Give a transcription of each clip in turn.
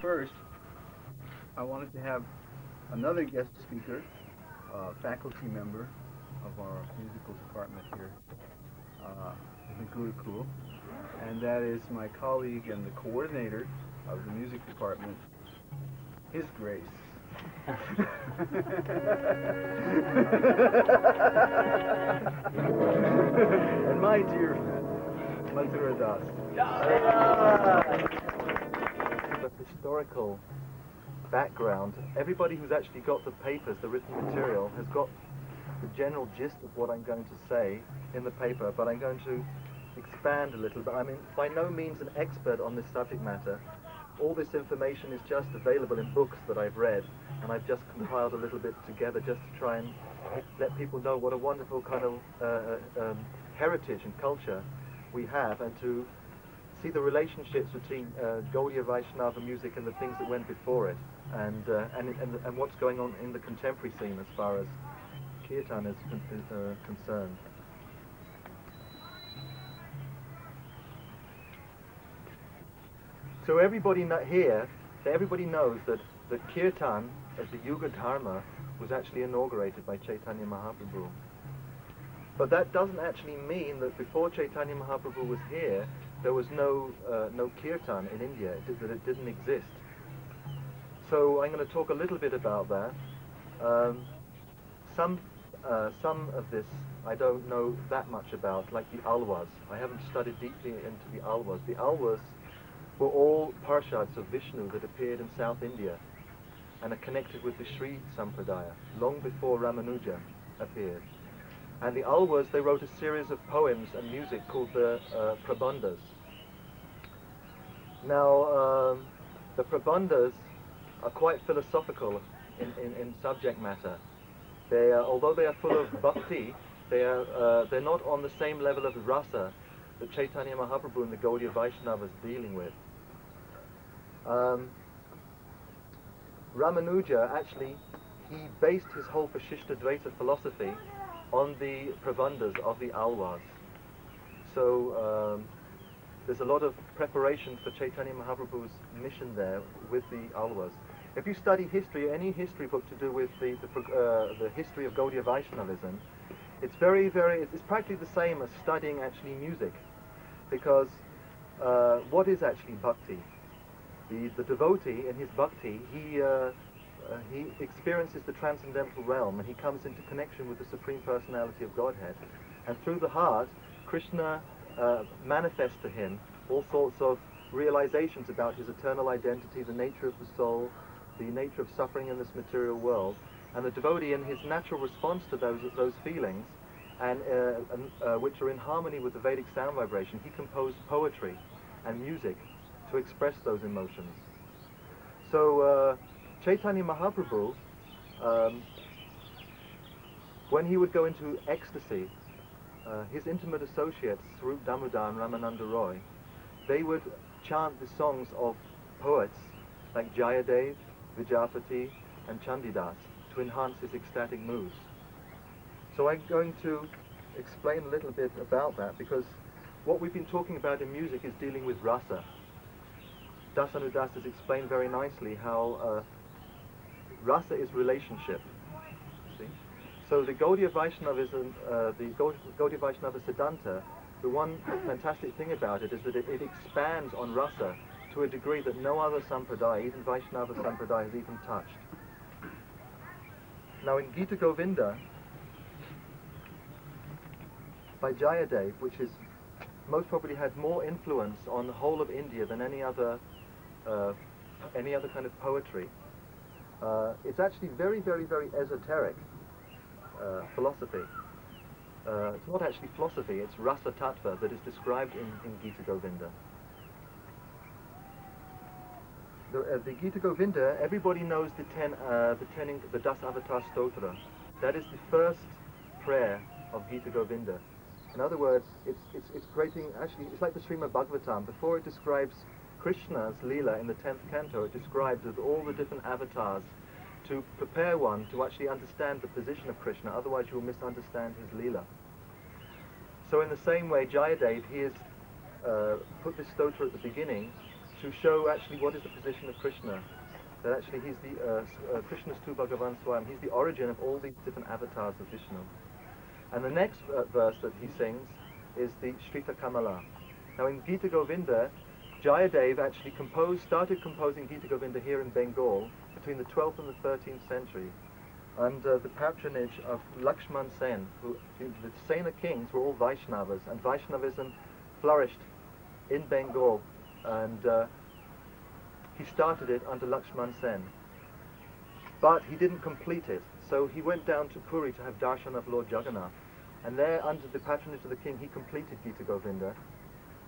First, I wanted to have another guest speaker, a faculty member of our musical department here, the Gurukula, and that is my colleague and the coordinator of the music department, His Grace. And my dear friend, Mathura Das. The historical background, everybody who's actually got the papers, the written material, has got the general gist of what I'm going to say in the paper, but I'm going to expand a little bit. I'm by no means an expert on this subject matter. All this information is just available in books that I've read, and I've just compiled a little bit together just to try and let people know what a wonderful kind of heritage and culture we have, and to see the relationships between Gaudiya Vaishnava music and the things that went before it, and what's going on in the contemporary scene as far as Kirtan is concerned. So everybody everybody knows that the Kirtan as the Yuga Dharma was actually inaugurated by Chaitanya Mahaprabhu. But that doesn't actually mean that before Chaitanya Mahaprabhu was here, there was no Kirtan in India, that it didn't exist. So I'm going to talk a little bit about that. Some of this I don't know that much about, like the Alwas. I haven't studied deeply into the Alwas. The Alwas were all parshads of Vishnu that appeared in South India and are connected with the Sri Sampradaya, long before Ramanuja appeared. And the Alwas, they wrote a series of poems and music called the Prabandhas. Now, the Prabandhas are quite philosophical in subject matter. They are, although they are full of bhakti, they're not on the same level of rasa that Chaitanya Mahaprabhu and the Gaudiya Vaishnavas is dealing with. Ramanuja actually, he based his whole Vasishtha-Dvaita philosophy on the Prabandhas of the Alwas. So there's a lot of preparation for Chaitanya Mahaprabhu's mission there with the Alwas. If you study history, any history book to do with the history of Gaudiya Vaishnavism, it's it's practically the same as studying actually music, because what is actually bhakti? The devotee in his bhakti, he experiences the transcendental realm, and he comes into connection with the Supreme Personality of Godhead. And through the heart, Krishna manifests to him all sorts of realizations about his eternal identity, the nature of the soul, the nature of suffering in this material world. And the devotee, in his natural response to those feelings, and which are in harmony with the Vedic sound vibration, he composed poetry and music to express those emotions. So Chaitanya Mahaprabhu, when he would go into ecstasy, his intimate associates, Swarup Damodar and Ramananda Roy, they would chant the songs of poets like Jayadev, Vijapati and Chandidas to enhance his ecstatic moods. So I'm going to explain a little bit about that, because what we've been talking about in music is dealing with rasa. Anudas has explained very nicely how rasa is relationship. See? So the Gaudiya Vaishnavism, the Gaudiya Vaishnava Siddhanta, the one fantastic thing about it is that it expands on rasa to a degree that no other sampradaya, even Vaishnava sampradaya, has even touched. Now in Gita Govinda, by Jayadev, which is most probably had more influence on the whole of India than any other kind of poetry, it's actually very esoteric philosophy. It's not actually philosophy, it's rasa tattva that is described in Gita Govinda. The Gita Govinda, everybody knows the Das Avatar Stotra. That is the first prayer of Gita Govinda. In other words, it's creating, actually, it's like the Srimad Bhagavatam. Before it describes Krishna's Leela in the 10th canto, it describes all the different avatars to prepare one to actually understand the position of Krishna, otherwise you will misunderstand his Leela. So in the same way, Jayadev, he has put this stotra at the beginning to show actually what is the position of Krishna. That actually he's the Krishna's tu Bhagavan Swayam. He's the origin of all these different avatars of Vishnu. And the next verse that he sings is the Shrita Kamala. Now in Gita Govinda, Jayadev actually started composing Gita Govinda here in Bengal between the 12th and the 13th century under the patronage of Lakshman Sen, the Sena kings were all Vaishnavas, and Vaishnavism flourished in Bengal, and he started it under Lakshman Sen. But he didn't complete it, so he went down to Puri to have darshan of Lord Jagannath, and there under the patronage of the king he completed Gita Govinda.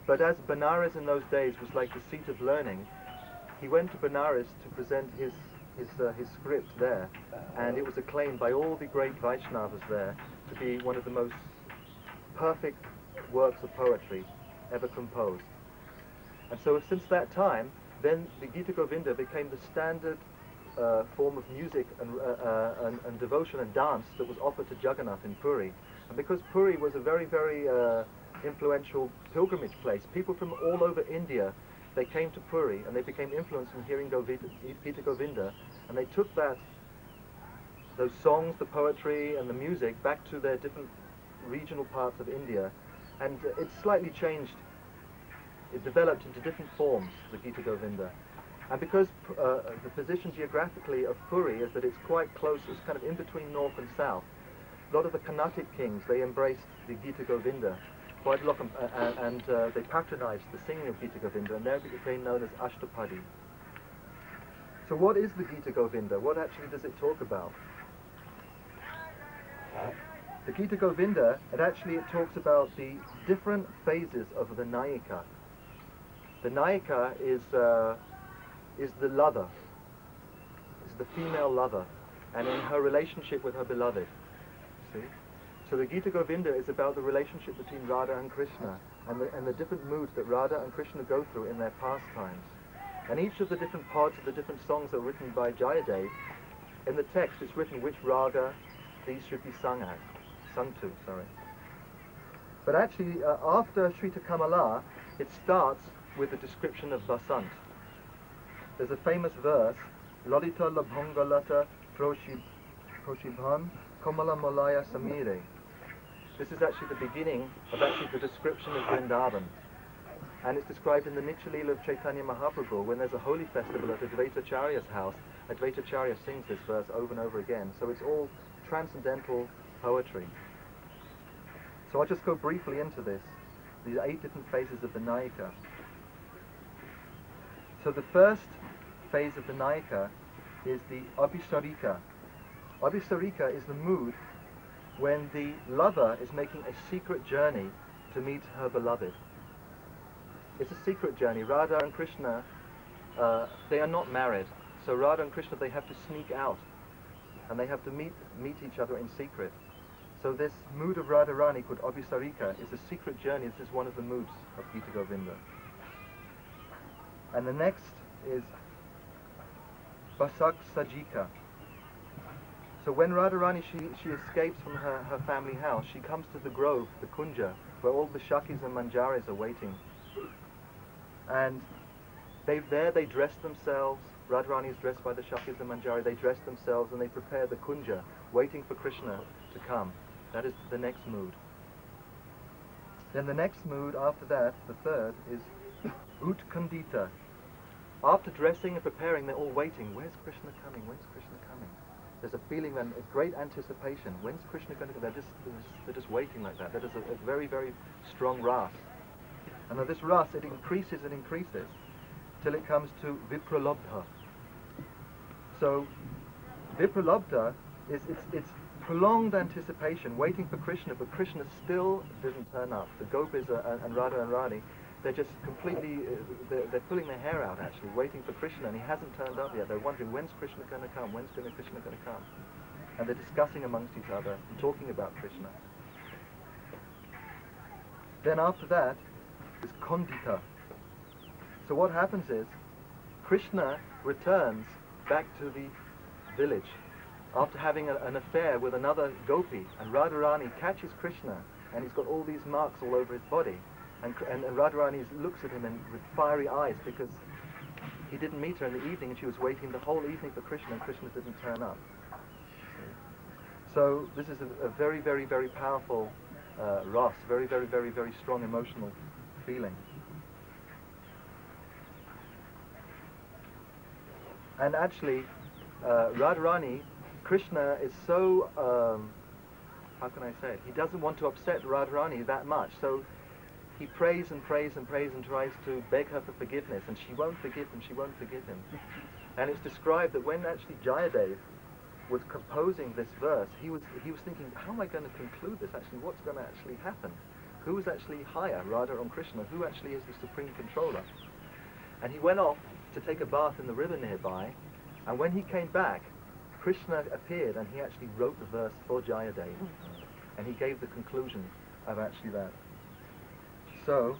But as Benares in those days was like the seat of learning, he went to Benares to present his script there, and it was acclaimed by all the great Vaishnavas there to be one of the most perfect works of poetry ever composed. And so since that time, then the Gita Govinda became the standard form of music and devotion and dance that was offered to Jagannath in Puri. And because Puri was a very, very influential pilgrimage place, people from all over India, they came to Puri and they became influenced from hearing Gita Govinda, and they took those songs, the poetry and the music back to their different regional parts of India, and it slightly changed. It developed into different forms, the Gita Govinda. And because the position geographically of Puri is that it's quite close, it's kind of in between north and south, a lot of the Carnatic kings, they embraced the Gita Govinda quite a lot, and they patronized the singing of Gita Govinda, and there it became known as Ashtapadi. So what is the Gita Govinda? What actually does it talk about? The Gita Govinda, it talks about the different phases of the Nayika. The Nayika is the lover, is the female lover, and in her relationship with her beloved. See? So the Gita Govinda is about the relationship between Radha and Krishna, and the different moods that Radha and Krishna go through in their pastimes. And each of the different parts of the different songs are written by Jayadev. In the text it's written which raga these should be sung to. But actually after Shrita Kamala, it starts with a description of Vasant. There's a famous verse, Lalita Labhangalata Proshibhan Kamala Malaya Samire. This is actually the beginning of the description of Vrindavan. And it's described in the Nitya of Chaitanya Mahaprabhu when there's a holy festival at Advaitacharya's house. Advaitacharya sings this verse over and over again. So it's all transcendental poetry. So I'll just go briefly into these 8 different phases of the Nayika. So the first phase of the Nayika is the Abhisharika. Abhisharika is the mood when the lover is making a secret journey to meet her beloved. It's a secret journey. Radha and Krishna, they are not married. So Radha and Krishna, they have to sneak out, and they have to meet each other in secret. So this mood of Radharani called Abhisarika is a secret journey. This is one of the moods of Gita Govinda. And the next is Basak Sajika. So when Radharani, she escapes from her family house, she comes to the grove, the Kunja, where all the Shakis and Manjaris are waiting. And they dress themselves. Radharani is dressed by the Shakis and Manjari. They dress themselves and they prepare the Kunja, waiting for Krishna to come. That is the next mood. Then the next mood after that, the third, is Utkandita. After dressing and preparing, they're all waiting. Where's Krishna coming? When's Krishna coming? There's a feeling and a great anticipation. When's Krishna going to come? They're just waiting like that. That is a very, very strong ras. And now this ras, it increases and increases till it comes to Vipralabdha. So Vipralabdha is it's prolonged anticipation, waiting for Krishna, but Krishna still didn't turn up. The gopis and Radha and Rani, they're just completely, they're pulling their hair out actually, waiting for Krishna, and he hasn't turned up yet. They're wondering, when's Krishna going to come? When's Krishna going to come? And they're discussing amongst each other and talking about Krishna. Then after that is Kondita. So what happens is, Krishna returns back to the village after having an affair with another gopi, and Radharani catches Krishna, and he's got all these marks all over his body. And Radharani looks at him with fiery eyes because he didn't meet her in the evening and she was waiting the whole evening for Krishna and Krishna didn't turn up. So this is a very, very, very powerful ras, very, very, very, very strong emotional feeling. And actually, Radharani, Krishna is so, how can I say it? He doesn't want to upset Radharani that much, so he prays and prays and prays and tries to beg her for forgiveness, and she won't forgive him, she won't forgive him. And it's described that when actually Jayadev was composing this verse, he was thinking, how am I going to conclude this actually? What's going to actually happen? Who is actually higher, Radha or Krishna? Who actually is the supreme controller? And he went off to take a bath in the river nearby, and when he came back, Krishna appeared and he actually wrote the verse for Jayadev, and he gave the conclusion of actually that. So,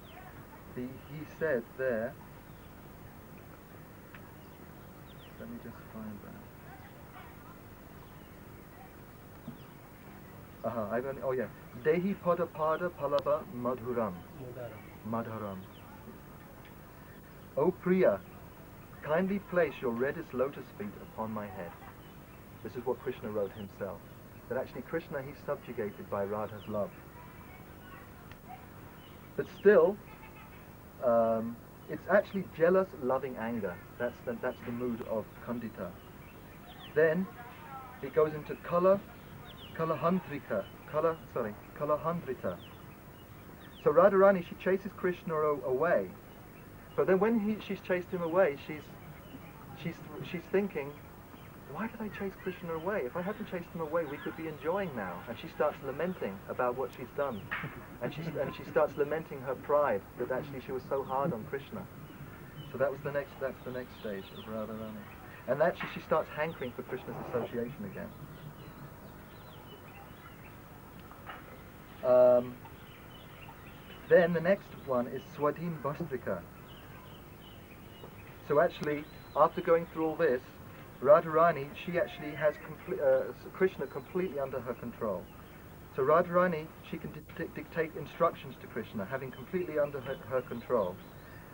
he said there, let me just find that. Dehi pada pada palava madhuram. Madhuram. O Priya, kindly place your reddest lotus feet upon my head. This is what Krishna wrote himself. That actually Krishna, he's subjugated by Radha's love. But still, it's actually jealous, loving anger. That's the mood of Kandita. Then it goes into Kalahandrita. So Radharani, she chases Krishna away. But then when she's chased him away, she's thinking, why did I chase Krishna away? If I hadn't chased him away, we could be enjoying now. And she starts lamenting about what she's done. And she starts lamenting her pride, that actually she was so hard on Krishna. So that's the next stage of Radharani. And actually she starts hankering for Krishna's association again. Then the next one is Swadhin Vastrika. So actually, after going through all this, Radharani, she actually has Krishna completely under her control. So Radharani, she can dictate instructions to Krishna, having completely under her control.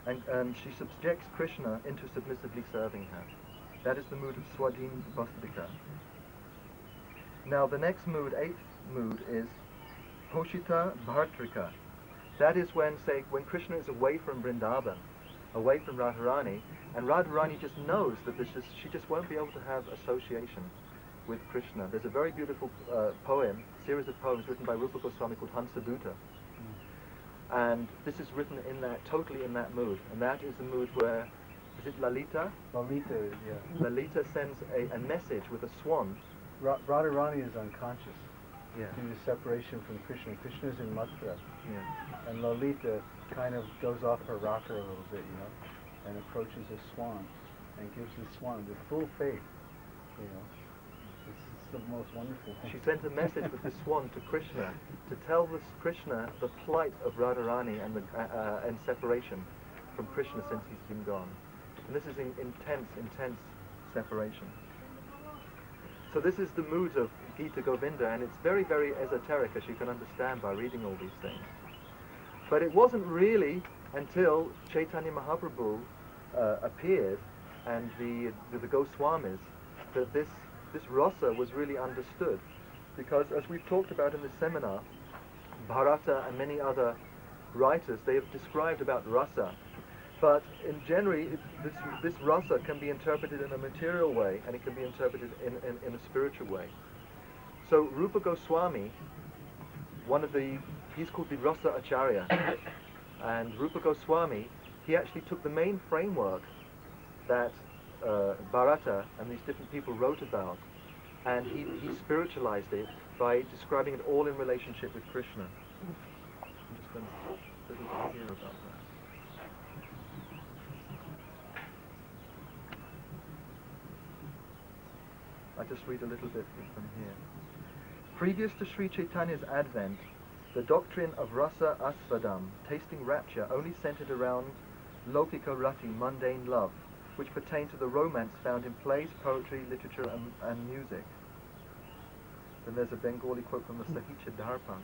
And she subjects Krishna into submissively serving her. That is the mood of Swadhin Vastrika. Now the next mood, eighth mood, is Poshita Bhartrika. That is when Krishna is away from Vrindavan, away from Radharani, and Radharani just knows that she just won't be able to have association with Krishna. There's a very beautiful series of poems written by Rupa Goswami called Hansadutta. And this is written totally in that mood. And that is the mood where, is it Lalita? Lalita, yeah. Lalita sends a message with a swan. Radharani is unconscious. Yeah. Due to separation from Krishna. Krishna's in Mathura. Yeah. And Lalita kind of goes off her rocker a little bit, and approaches a swan and gives the swan with full faith, It's the most wonderful thing. She sent a message with the swan to Krishna to tell Krishna the plight of Radharani and separation from Krishna since he's been gone. And this is intense separation. So this is the mood of Gita Govinda, and it's very, very esoteric, as you can understand by reading all these things. But it wasn't really until Chaitanya Mahaprabhu appeared and the Goswamis that this rasa was really understood. Because as we've talked about in this seminar, Bharata and many other writers, they have described about rasa. But in general, this rasa can be interpreted in a material way, and it can be interpreted in a spiritual way. So Rupa Goswami, he's called the Rasa Acharya, and Rupa Goswami, he actually took the main framework that Bharata and these different people wrote about, and he spiritualized it by describing it all in relationship with Krishna. I'm just going to a little bit here about that. I'll just read a little bit from here. Previous to Sri Chaitanya's advent, the doctrine of rasa asvadam, tasting rapture, only centered around lokika rati, mundane love, which pertained to the romance found in plays, poetry, literature, and music. Then there's a Bengali quote from the Sahicha Dharpan.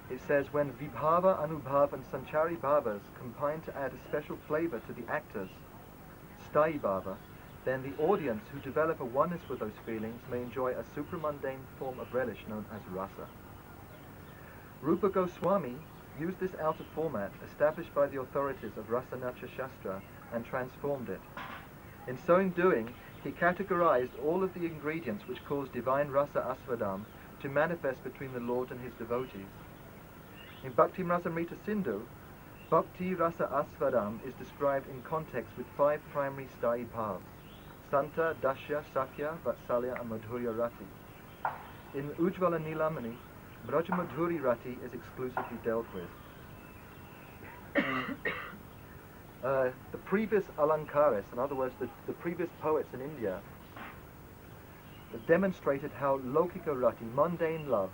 it says, when Vibhava, Anubhav and Sanchari Bhavas combine to add a special flavor to the actors, Sthayi Bhava, then the audience who develop a oneness with those feelings may enjoy a supramundane form of relish known as rasa. Rupa Goswami used this outer format established by the authorities of Rasanatya Shastra and transformed it. In so doing, he categorized all of the ingredients which cause divine rasa asvadam to manifest between the Lord and his devotees. In Bhakti Rasamrita Sindhu, Bhakti Rasa Asvadam is described in context with 5 primary sthayi bhavs: Santa, Dasya, Sakya, Vatsalya and Madhurya Rati. In Ujjvala Nilamani, Braja Madhuri Rati is exclusively dealt with. The previous Alankaris, in other words, the previous poets in India, demonstrated how Lokika Rati, mundane love,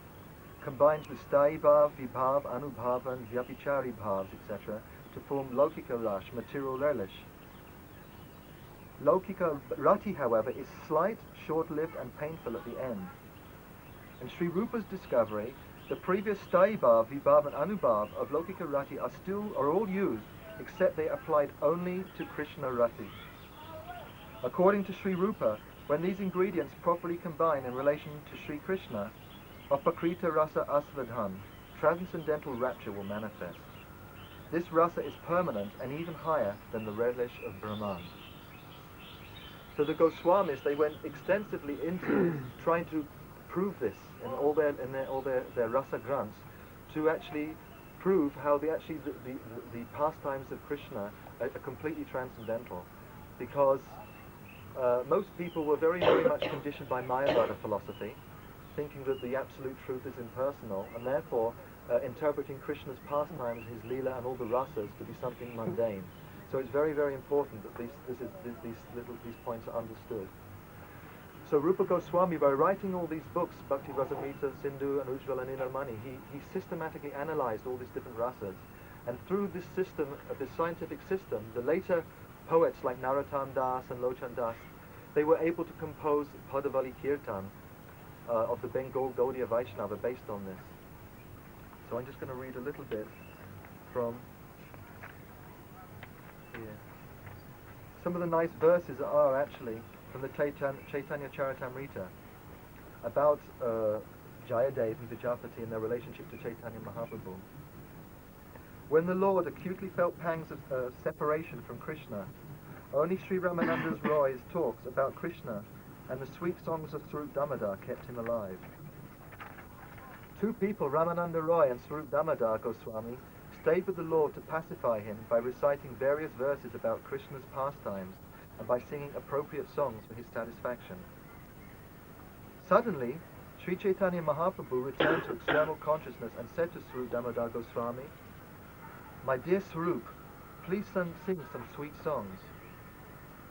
combines with Sthayi Bhav, Vibhav, Anubhav and Vyapichari Bhavs, etc., to form Lokika Rash, material relish. Lokika Rati, however, is slight, short-lived and painful at the end. In Sri Rupa's discovery, the previous Sthayi Bhav, Vibhav and Anubhav of Lokika Rati are all used, except they applied only to Krishna Rati. According to Sri Rupa, when these ingredients properly combine in relation to Sri Krishna, Apakrita Rasa Asvadhan, transcendental rapture will manifest. This rasa is permanent and even higher than the relish of Brahman. So the Goswamis, they went extensively into trying to prove this in all their rasa grants, to actually prove how the pastimes of Krishna are completely transcendental, because most people were very, very much conditioned by Mayavada philosophy, thinking that the absolute truth is impersonal, and therefore interpreting Krishna's pastimes, his lila and all the rasas to be something mundane. So it's very, very important that these points are understood. So Rupa Goswami, by writing all these books, Bhakti Rasamrita, Sindhu and Ujjvala Nilamani, he systematically analyzed all these different rasas. And through this system, this scientific system, the later poets like Narottam das and Lochan das, they were able to compose Padavali Kirtan of the Bengal Gaudiya Vaishnava based on this. So I'm just going to read a little bit from here. Some of the nice verses are actually from the Chaitanya Charitamrita about Jayadev and Vijapati and their relationship to Chaitanya Mahaprabhu. When the Lord acutely felt pangs of separation from Krishna, only Sri Ramananda's Roy's talks about Krishna and the sweet songs of Swarup Damodar kept him alive. 2 people, Ramananda Roy and Swarup Damodar Goswami, stayed with the Lord to pacify him by reciting various verses about Krishna's pastimes and by singing appropriate songs for his satisfaction. Suddenly, Sri Chaitanya Mahaprabhu returned to external consciousness and said to Swarup Damodar Goswami, "My dear Swarup, please sing some sweet songs."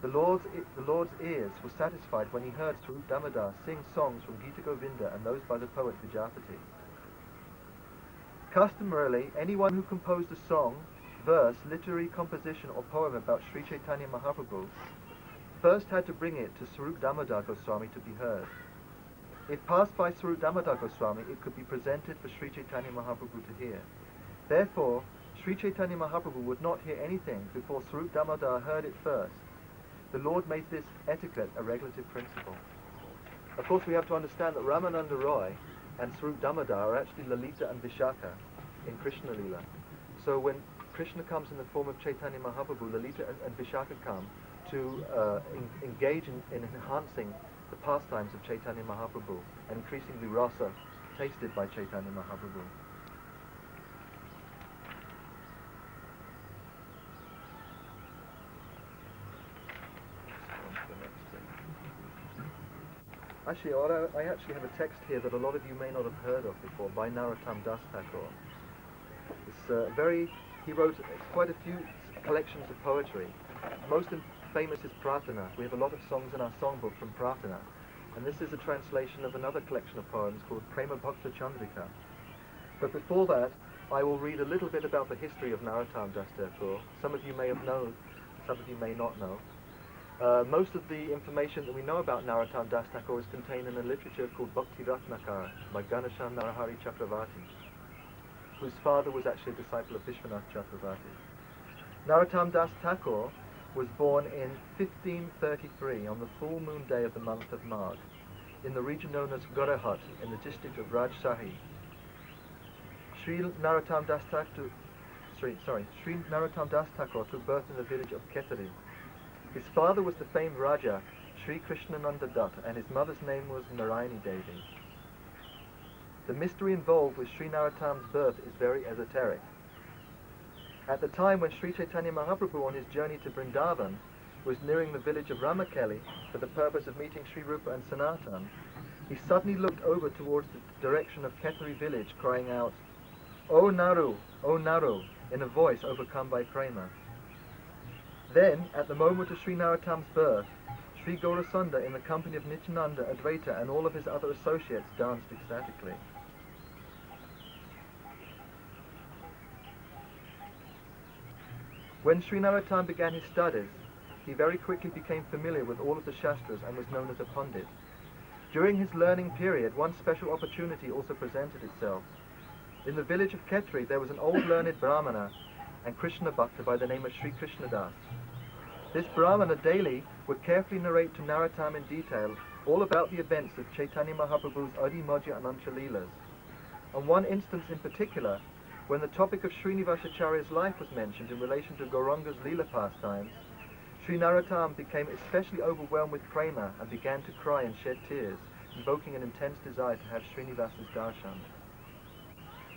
The Lord's ears were satisfied when he heard Swarup Damodar sing songs from Gita Govinda and those by the poet Vijapati. Customarily, anyone who composed a song, verse, literary composition or poem about Sri Chaitanya Mahaprabhu first had to bring it to Swarup Damodar Goswami to be heard. If passed by Swarup Damodar Goswami, it could be presented for Sri Chaitanya Mahaprabhu to hear. Therefore, Sri Chaitanya Mahaprabhu would not hear anything before Swarup Damodar heard it first. The Lord made this etiquette a regulative principle. Of course, we have to understand that Ramananda Roy and Swarup Damodar are actually Lalita and Vishaka in Krishna Lila. So when Krishna comes in the form of Chaitanya Mahaprabhu, Lalita and Vishaka come to engage in enhancing the pastimes of Chaitanya Mahaprabhu and increasing the rasa tasted by Chaitanya Mahaprabhu. Actually, I actually have a text here that a lot of you may not have heard of before by Narottam das Thakur. It's he wrote quite a few collections of poetry. Most famous is Pratana. We have a lot of songs in our songbook from Pratana. And this is a translation of another collection of poems called Prema Bhakta Chandrika. But before that, I will read a little bit about the history of Narottam das Thakur. Some of you may have known, some of you may not know. Most of the information that we know about Narottam das Thakur is contained in a literature called Bhakti Ratnakara by Ganesham Narahari Chakravarti. whose father was actually a disciple of Vishwanath Chakravarti. Narottam das Thakur was born in 1533 on the full moon day of the month of Magh, in the region known as Gorahat in the district of Rajshahi. Sri Narottam das Thakur took birth in the village of Khetari. His father was the famed Raja Sri Krishnananda Dutt, and his mother's name was Narayani Devi. The mystery involved with Sri Narottam's birth is very esoteric. At the time when Sri Chaitanya Mahaprabhu on his journey to Vrindavan was nearing the village of Ramakeli for the purpose of meeting Sri Rupa and Sanatan, he suddenly looked over towards the direction of Khetari village, crying out, O Naru, in a voice overcome by prema. Then, at the moment of Sri Narottam's birth, Sri Gaurasunda, in the company of Nityananda, Advaita, and all of his other associates, danced ecstatically. When Sri Narottam began his studies, he very quickly became familiar with all of the Shastras and was known as a Pandit. During his learning period, one special opportunity also presented itself. In the village of Khetri, there was an old learned Brahmana and Krishna Bhakta by the name of Sri Krishna Das. This Brahmana daily would carefully narrate to Narottam in detail all about the events of Chaitanya Mahaprabhu's Adi, Madhya and Ancha Leelas. On one instance in particular, when the topic of Srinivasacharya's life was mentioned in relation to Gauranga's Leela pastimes, Sri Narottam became especially overwhelmed with prema and began to cry and shed tears, invoking an intense desire to have Srinivasa's darshan.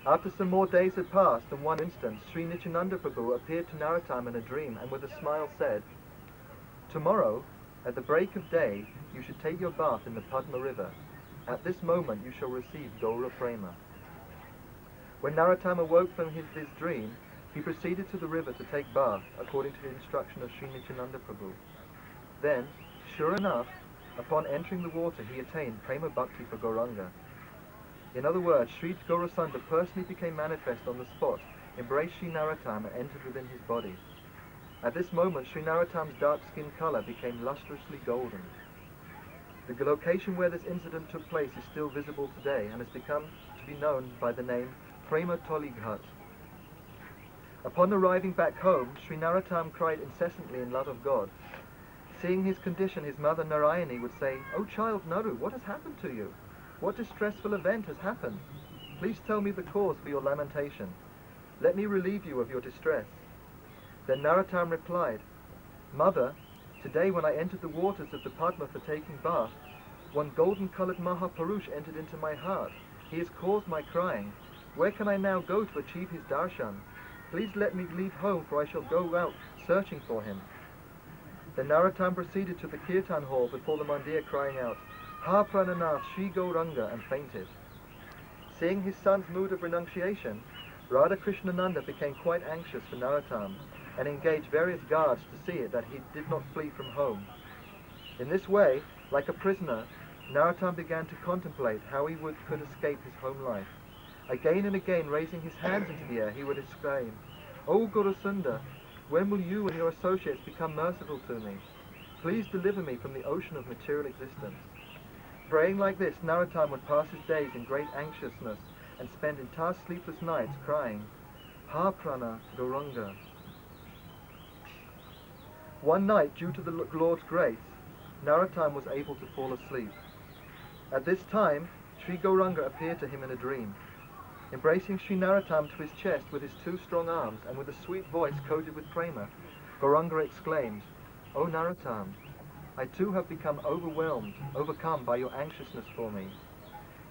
After some more days had passed, in one instance, Sri Nityananda Prabhu appeared to Narottam in a dream and with a smile said, Tomorrow, at the break of day, you should take your bath in the Padma river. At this moment you shall receive Gaura Prema. When Narottam awoke from his dream, he proceeded to the river to take bath, according to the instruction of Sri Nityananda Prabhu. Then, sure enough, upon entering the water he attained Prema Bhakti for Gauranga. In other words, Sri Gaurasunda personally became manifest on the spot, embraced Sri Narottam and entered within his body. At this moment, Sri Narottam's dark skin colour became lustrously golden. The location where this incident took place is still visible today and has become to be known by the name Prema Toli Ghat. Upon arriving back home, Sri Narottam cried incessantly in love of God. Seeing his condition, his mother Narayani would say, "O child Naru, what has happened to you? What distressful event has happened? Please tell me the cause for your lamentation. Let me relieve you of your distress." Then Narottam replied, "Mother, today when I entered the waters of the Padma for taking bath, one golden-coloured Mahapurush entered into my heart. He has caused my crying. Where can I now go to achieve his darshan? Please let me leave home, for I shall go out searching for him." Then Narottam proceeded to the Kirtan hall before the mandir, crying out, "Ha Prananath Sri Gauranga," and fainted. Seeing his son's mood of renunciation, Radha Krishna became quite anxious for Narottam and engaged various guards to see it that he did not flee from home. In this way, like a prisoner, Narottam began to contemplate how he could escape his home life. Again and again, raising his hands into the air, he would exclaim, "O Gaurasunda, when will you and your associates become merciful to me? Please deliver me from the ocean of material existence." Praying like this, Narottam would pass his days in great anxiousness and spend entire sleepless nights crying, "Ha Prana Gauranga." One night, due to the Lord's grace, Narottam was able to fall asleep. At this time, Sri Gauranga appeared to him in a dream. Embracing Sri Narottam to his chest with his two strong arms and with a sweet voice coated with prema, Gauranga exclaimed, "O Narottam, I too have become overcome by your anxiousness for me.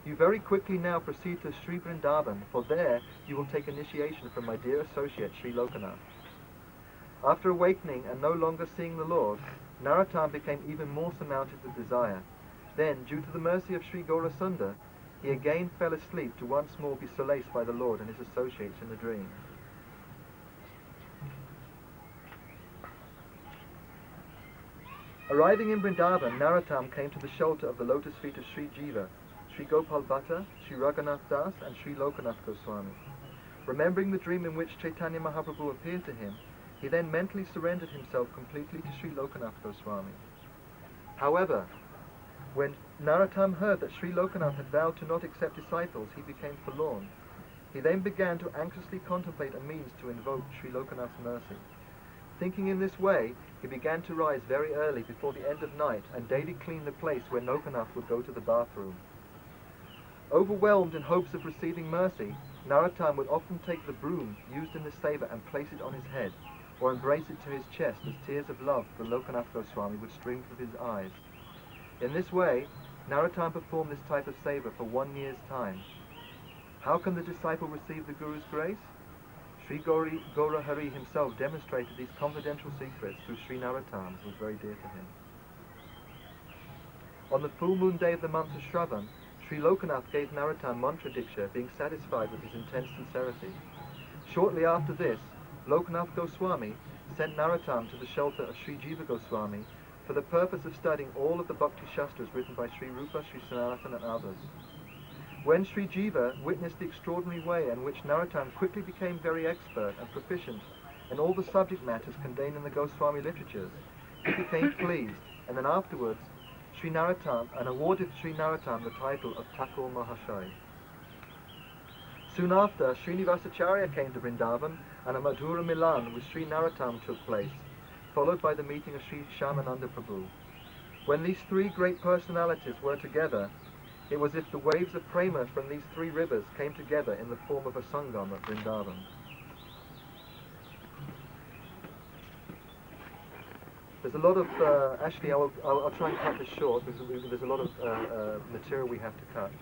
You very quickly now proceed to Sri Vrindavan, for there you will take initiation from my dear associate Sri Lokanath." After awakening and no longer seeing the Lord, Narottam became even more surmounted with desire. Then, due to the mercy of Sri Gaurasunda, he again fell asleep to once more be solaced by the Lord and his associates in the dream. Arriving in Vrindavan, Narottam came to the shelter of the lotus feet of Sri Jiva, Sri Gopal Bhatta, Sri Raghunath Das, and Sri Lokanath Goswami. Remembering the dream in which Chaitanya Mahaprabhu appeared to him, he then mentally surrendered himself completely to Sri Lokanath Goswami. However, when Narottam heard that Sri Lokanath had vowed to not accept disciples, he became forlorn. He then began to anxiously contemplate a means to invoke Sri Lokanath's mercy. Thinking in this way, he began to rise very early before the end of night and daily clean the place where Lokanath would go to the bathroom. Overwhelmed in hopes of receiving mercy, Narottam would often take the broom used in this favour and place it on his head, or embrace it to his chest as tears of love for Lokanath Goswami would stream from his eyes. In this way, Narottam performed this type of seva for 1 year's time. How can the disciple receive the Guru's grace? Sri Gaura Hari himself demonstrated these confidential secrets through Sri Narottam, who was very dear to him. On the full moon day of the month of Shravan, Sri Lokanath gave Narottam mantra diksha, being satisfied with his intense sincerity. Shortly after this, Lokanath Goswami sent Narottam to the shelter of Sri Jiva Goswami for the purpose of studying all of the Bhakti Shastras written by Sri Rupa, Sri Sanatana and others. When Sri Jiva witnessed the extraordinary way in which Narottam quickly became very expert and proficient in all the subject matters contained in the Goswami literatures, he became pleased, and then afterwards Sri Narottam and awarded Sri Narottam the title of Thakur Mahashai. Soon after, Srinivasacharya came to Vrindavan, and a Mathura Milan with Sri Narottam took place, followed by the meeting of Sri Shyamananda Prabhu. When these three great personalities were together, it was as if the waves of prema from these three rivers came together in the form of a sangam at Vrindavan. There's a lot of, actually I'll try and cut this short because there's a lot of material we have to cut.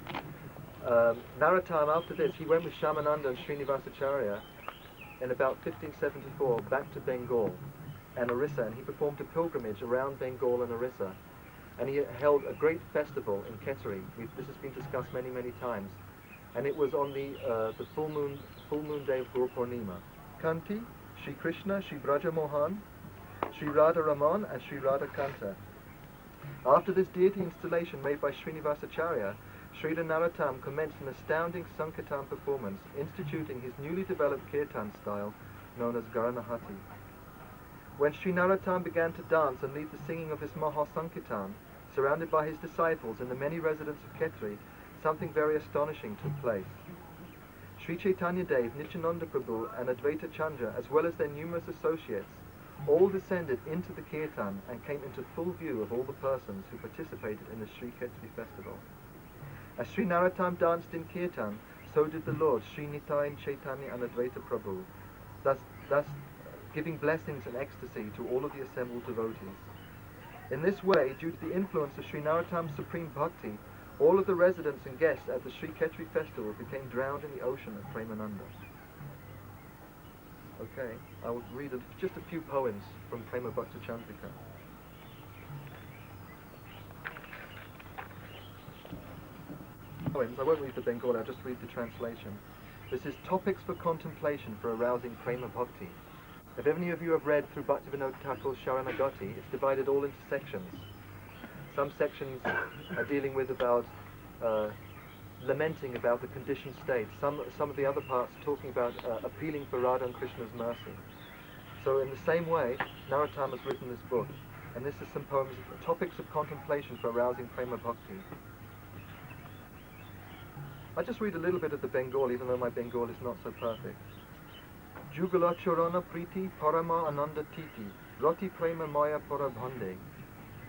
Narottam, after this, he went with Shyamananda and Srinivasacharya in about 1574 back to Bengal and Orissa, and he performed a pilgrimage around Bengal and Orissa, and he held a great festival in Ketari. This has been discussed many, many times, and it was on the full moon day of Guru Purnima. Kanti, Sri Krishna, Sri Braja Mohan, Sri Radha Raman and Sri Radha Kanta. After this deity installation made by Srinivasacharya, Srila Narottam commenced an astounding Sankirtan performance, instituting his newly developed Kirtan style known as Garanahati. When Sri Narottam began to dance and lead the singing of his Maha Sankirtan, surrounded by his disciples and the many residents of Ketri, something very astonishing took place. Sri Chaitanya Dev, Nityananda Prabhu and Advaita Chandra, as well as their numerous associates, all descended into the Kirtan and came into full view of all the persons who participated in the Sri Ketri festival. As Sri Narottam danced in Kirtan, so did the Lord, Sri Nitai Chaitanya and Advaita Prabhu, thus giving blessings and ecstasy to all of the assembled devotees. In this way, due to the influence of Sri Narottam's supreme bhakti, all of the residents and guests at the Sri Ketri festival became drowned in the ocean of Premananda. Okay, I will read just a few poems from Prema Bhakta Chandrika. Poems, I won't read the Bengali, I'll just read the translation. This is Topics for Contemplation for Arousing Prema Bhakti. If any of you have read through Bhaktivinoda Thakur's Sharanagati, it's divided all into sections. Some sections are dealing with about lamenting about the conditioned state. Some of the other parts are talking about appealing for Radha and Krishna's mercy. So in the same way, Narottam has written this book, and this is some poems, Topics of Contemplation for Arousing Prema Bhakti. I'll just read a little bit of the Bengali, even though my Bengali is not so perfect. Jugala Chorana Priti Parama Ananda Titi Rati Prema Maya Parabhande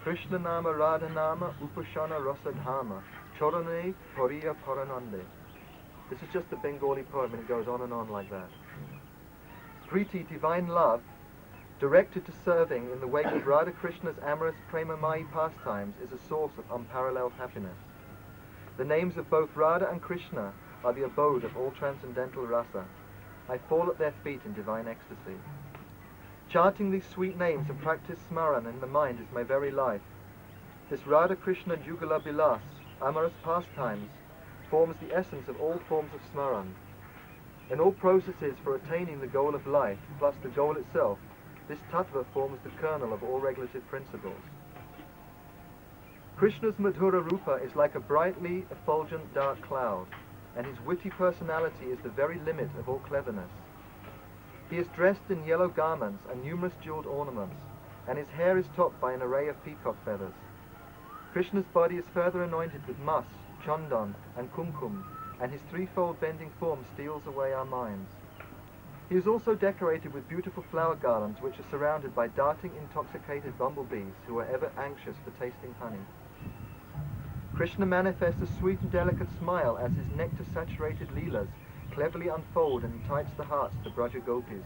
Krishna Nama Radha Nama Upashana Rasa Dharma Chorane Pariya Paranande. This is just the Bengali poem, and it goes on and on like that. Priti, divine love, directed to serving in the wake of Radha Krishna's amorous Premamai pastimes, is a source of unparalleled happiness. The names of both Radha and Krishna are the abode of all transcendental rasa. I fall at their feet in divine ecstasy. Chanting these sweet names and practice smaran in the mind is my very life. This Radha Krishna Jugala Bilas, amorous pastimes, forms the essence of all forms of smaran. In all processes for attaining the goal of life, plus the goal itself, this tattva forms the kernel of all regulative principles. Krishna's Madhura Rupa is like a brightly effulgent dark cloud, and his witty personality is the very limit of all cleverness. He is dressed in yellow garments and numerous jeweled ornaments, and his hair is topped by an array of peacock feathers. Krishna's body is further anointed with mas, chandan, and kumkum, and his threefold bending form steals away our minds. He is also decorated with beautiful flower garlands which are surrounded by darting, intoxicated bumblebees who are ever anxious for tasting honey. Krishna manifests a sweet and delicate smile as his nectar-saturated leelas cleverly unfold and entice the hearts of the Braja Gopis.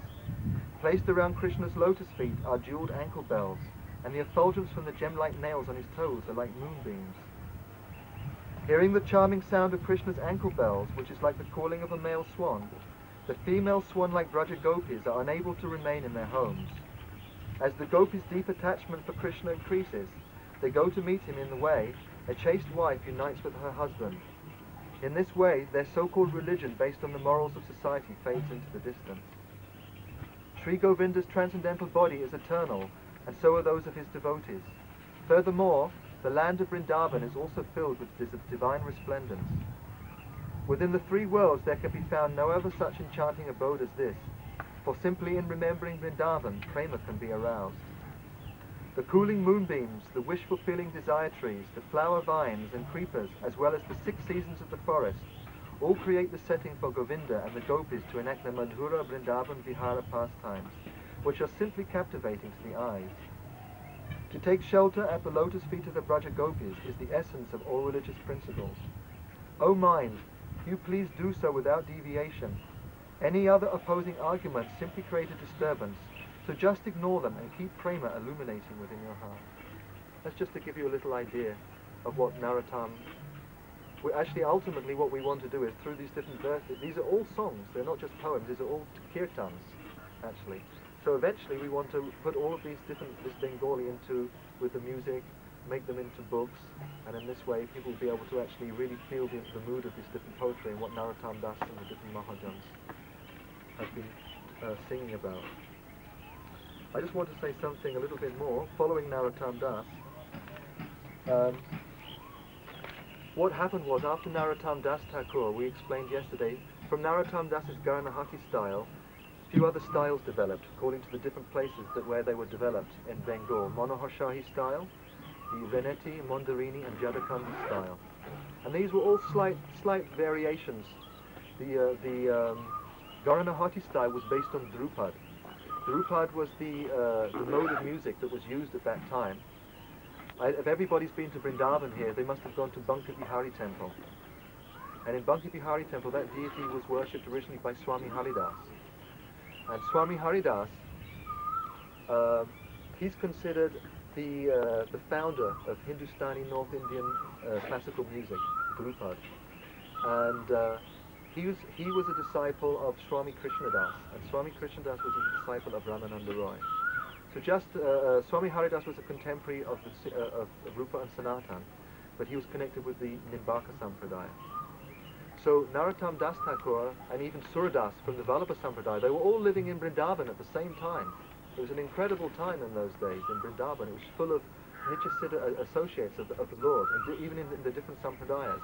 Placed around Krishna's lotus feet are jeweled ankle bells, and the effulgence from the gem-like nails on his toes are like moonbeams. Hearing the charming sound of Krishna's ankle bells, which is like the calling of a male swan, the female swan-like Braja Gopis are unable to remain in their homes. As the Gopis' deep attachment for Krishna increases, they go to meet him in the way. A chaste wife unites with her husband. In this way, their so-called religion based on the morals of society fades into the distance. Sri Govinda's transcendental body is eternal, and so are those of his devotees. Furthermore, the land of Vrindavan is also filled with divine resplendence. Within the three worlds there can be found no other such enchanting abode as this, for simply in remembering Vrindavan, prema can be aroused. The cooling moonbeams, the wish-fulfilling desire trees, the flower vines and creepers, as well as the 6 seasons of the forest, all create the setting for Govinda and the Gopis to enact their Mathura Vrindavan Vihara pastimes, which are simply captivating to the eyes. To take shelter at the lotus feet of the Braja Gopis is the essence of all religious principles. O mind, you please do so without deviation. Any other opposing arguments simply create a disturbance, so just ignore them and keep prema illuminating within your heart. That's just to give you a little idea of what Narottam... Actually, ultimately what we want to do is, through these different verses, these are all songs, they're not just poems, these are all kirtans, actually. So eventually we want to put all of this Bengali with the music, make them into books, and in this way people will be able to actually really feel the mood of this different poetry and what Narottam Das and the different Mahajans have been singing about. I just want to say something a little bit more, following Narottam Das. What happened was, after Narottam das Thakur, we explained yesterday, from Narottam Das's Garanahati style, a few other styles developed, according to the different places where they were developed in Bengal. Manohar Shahi style, the Veneti, Mondarini and Jadakandi style. And these were all slight variations. The Garanahati style was based on Drupad. Drupad was the mode of music that was used at that time. If everybody's been to Vrindavan here, they must have gone to Banka Bihari temple. And in Banka Bihari temple, that deity was worshipped originally by Swami Haridas. And Swami Haridas, he's considered the founder of Hindustani North Indian classical music, Drupad. And he was a disciple of Swami Krishnadas, and Swami Krishnadas was a disciple of Ramananda Roy. So just Swami Haridas was a contemporary of Rupa and Sanatan, but he was connected with the Nimbaka Sampradaya. So Narottam das Thakur and even Suradas from the Vallabha Sampradaya, they were all living in Vrindavan at the same time. It was an incredible time in those days in Vrindavan. It was full of Nityasiddha associates of the Lord, and even in the different Sampradayas.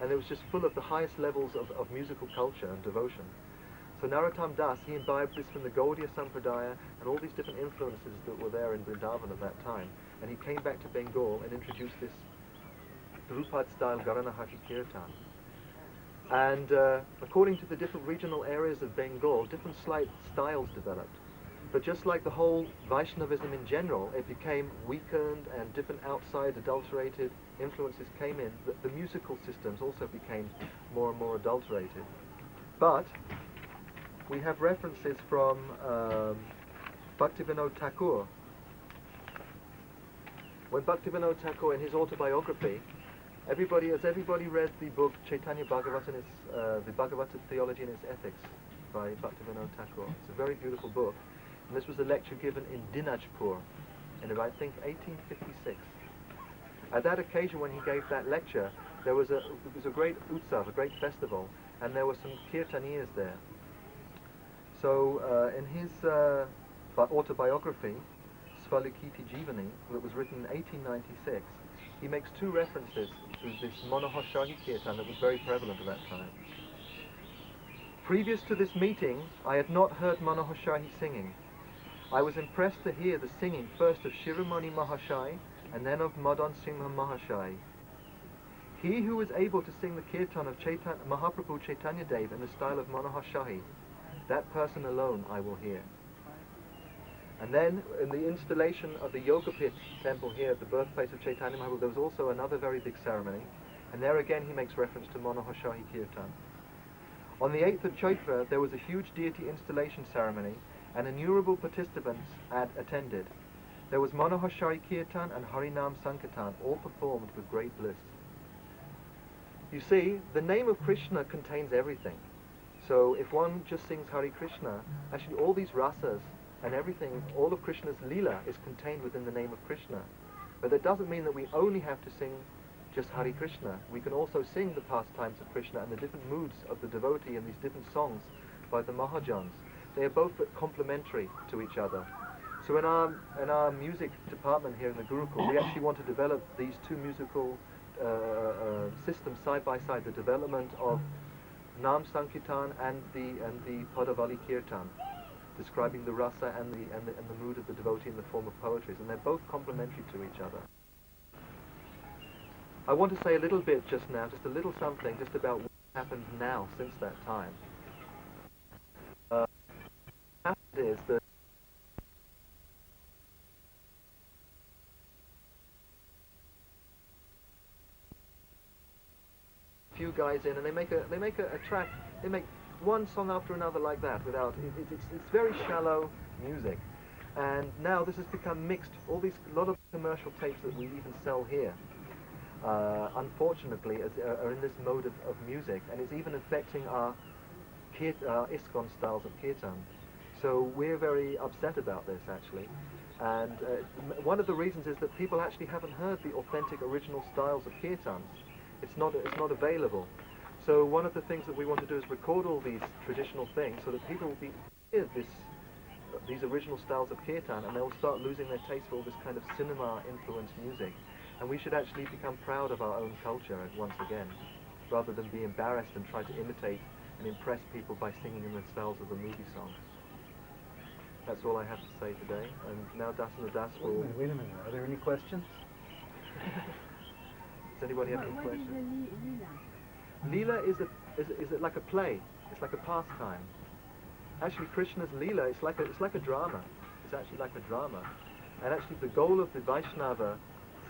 And it was just full of the highest levels of musical culture and devotion. So Narottam Das, he imbibed this from the Gaudiya Sampradaya and all these different influences that were there in Vrindavan at that time. And he came back to Bengal and introduced this Drupad-style Garanahati Kirtan. And according to the different regional areas of Bengal, different slight styles developed. But just like the whole Vaishnavism in general, it became weakened and different outside adulterated influences came in. The musical systems also became more and more adulterated. But we have references from Bhaktivinoda Thakur. When Bhaktivinoda Thakur, in his autobiography, has everybody read the book Chaitanya Bhagavatam, the Bhagavata Theology and its Ethics by Bhaktivinoda Thakur? It's a very beautiful book. And this was a lecture given in Dinajpur in about, I think, 1856. At that occasion when he gave that lecture, it was a great utsav, a great festival, and there were some Kirtaniyas there. So in his autobiography, Svalikiti Jivani, that was written in 1896, he makes 2 references to this Manohar Shahi Kirtan that was very prevalent at that time. Previous to this meeting, I had not heard Manohar Shahi singing. I was impressed to hear the singing first of Shiromani Mahashai and then of Madan Simha Mahashai. He who is able to sing the Kirtan of Mahaprabhu Chaitanya Dev in the style of Manohar Shahi, that person alone I will hear. And then in the installation of the Yoga Pit temple here at the birthplace of Chaitanya Mahaprabhu, there was also another very big ceremony. And there again he makes reference to Manohar Shahi Kirtan. On the 8th of Chaitra, there was a huge deity installation ceremony, and innumerable participants had attended. There was Manohar Shahi Kirtan and Harinam Sankirtan, all performed with great bliss. You see, the name of Krishna contains everything. So if one just sings Hare Krishna, actually all these rasas and everything, all of Krishna's Leela is contained within the name of Krishna. But that doesn't mean that we only have to sing just Hare Krishna. We can also sing the pastimes of Krishna and the different moods of the devotee in these different songs by the Mahajans. They are both complementary to each other. So in our music department here in the Gurukula, we actually want to develop these two musical systems side by side, the development of Nam Sankirtan and the Padavali Kirtan, describing the rasa and the mood of the devotee in the form of poetries, and they're both complementary to each other. I want to say a little bit just now, just a little something, just about what happened now since that time. What happened is that few guys in, and they make a track. They make one song after another like that. Without it's very shallow music, and now this has become mixed. A lot of commercial tapes that we even sell here, unfortunately, are in this mode of music, and it's even affecting our Iskcon styles of kirtan. So we're very upset about this actually, and one of the reasons is that people actually haven't heard the authentic original styles of kirtans. It's not available. So one of the things that we want to do is record all these traditional things so that people will hear these original styles of kirtan, and they will start losing their taste for all this kind of cinema-influenced music. And we should actually become proud of our own culture once again, rather than be embarrassed and try to imitate and impress people by singing in the styles of the movie songs. That's all I have to say today. And now Das and Das will... Wait a minute. Are there any questions? Does anybody have any questions? What is Leela is it like a play? It's like a pastime. Actually, Krishna's Leela, it's like a drama. It's actually like a drama. And actually, the goal of the Vaishnava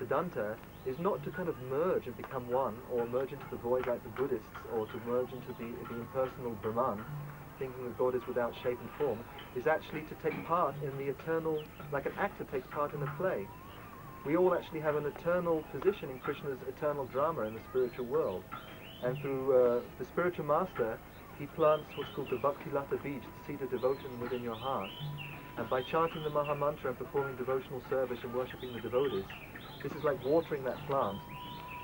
Siddhanta is not to kind of merge and become one, or merge into the void like the Buddhists, or to merge into the impersonal Brahman, thinking that God is without shape and form. Is actually to take part in the eternal, like an actor takes part in a play. We all actually have an eternal position in Krishna's eternal drama in the spiritual world. And through the spiritual master, he plants what's called the Bhakti Lata Bij, the seed of devotion within your heart. And by chanting the Maha Mantra and performing devotional service and worshipping the devotees, this is like watering that plant.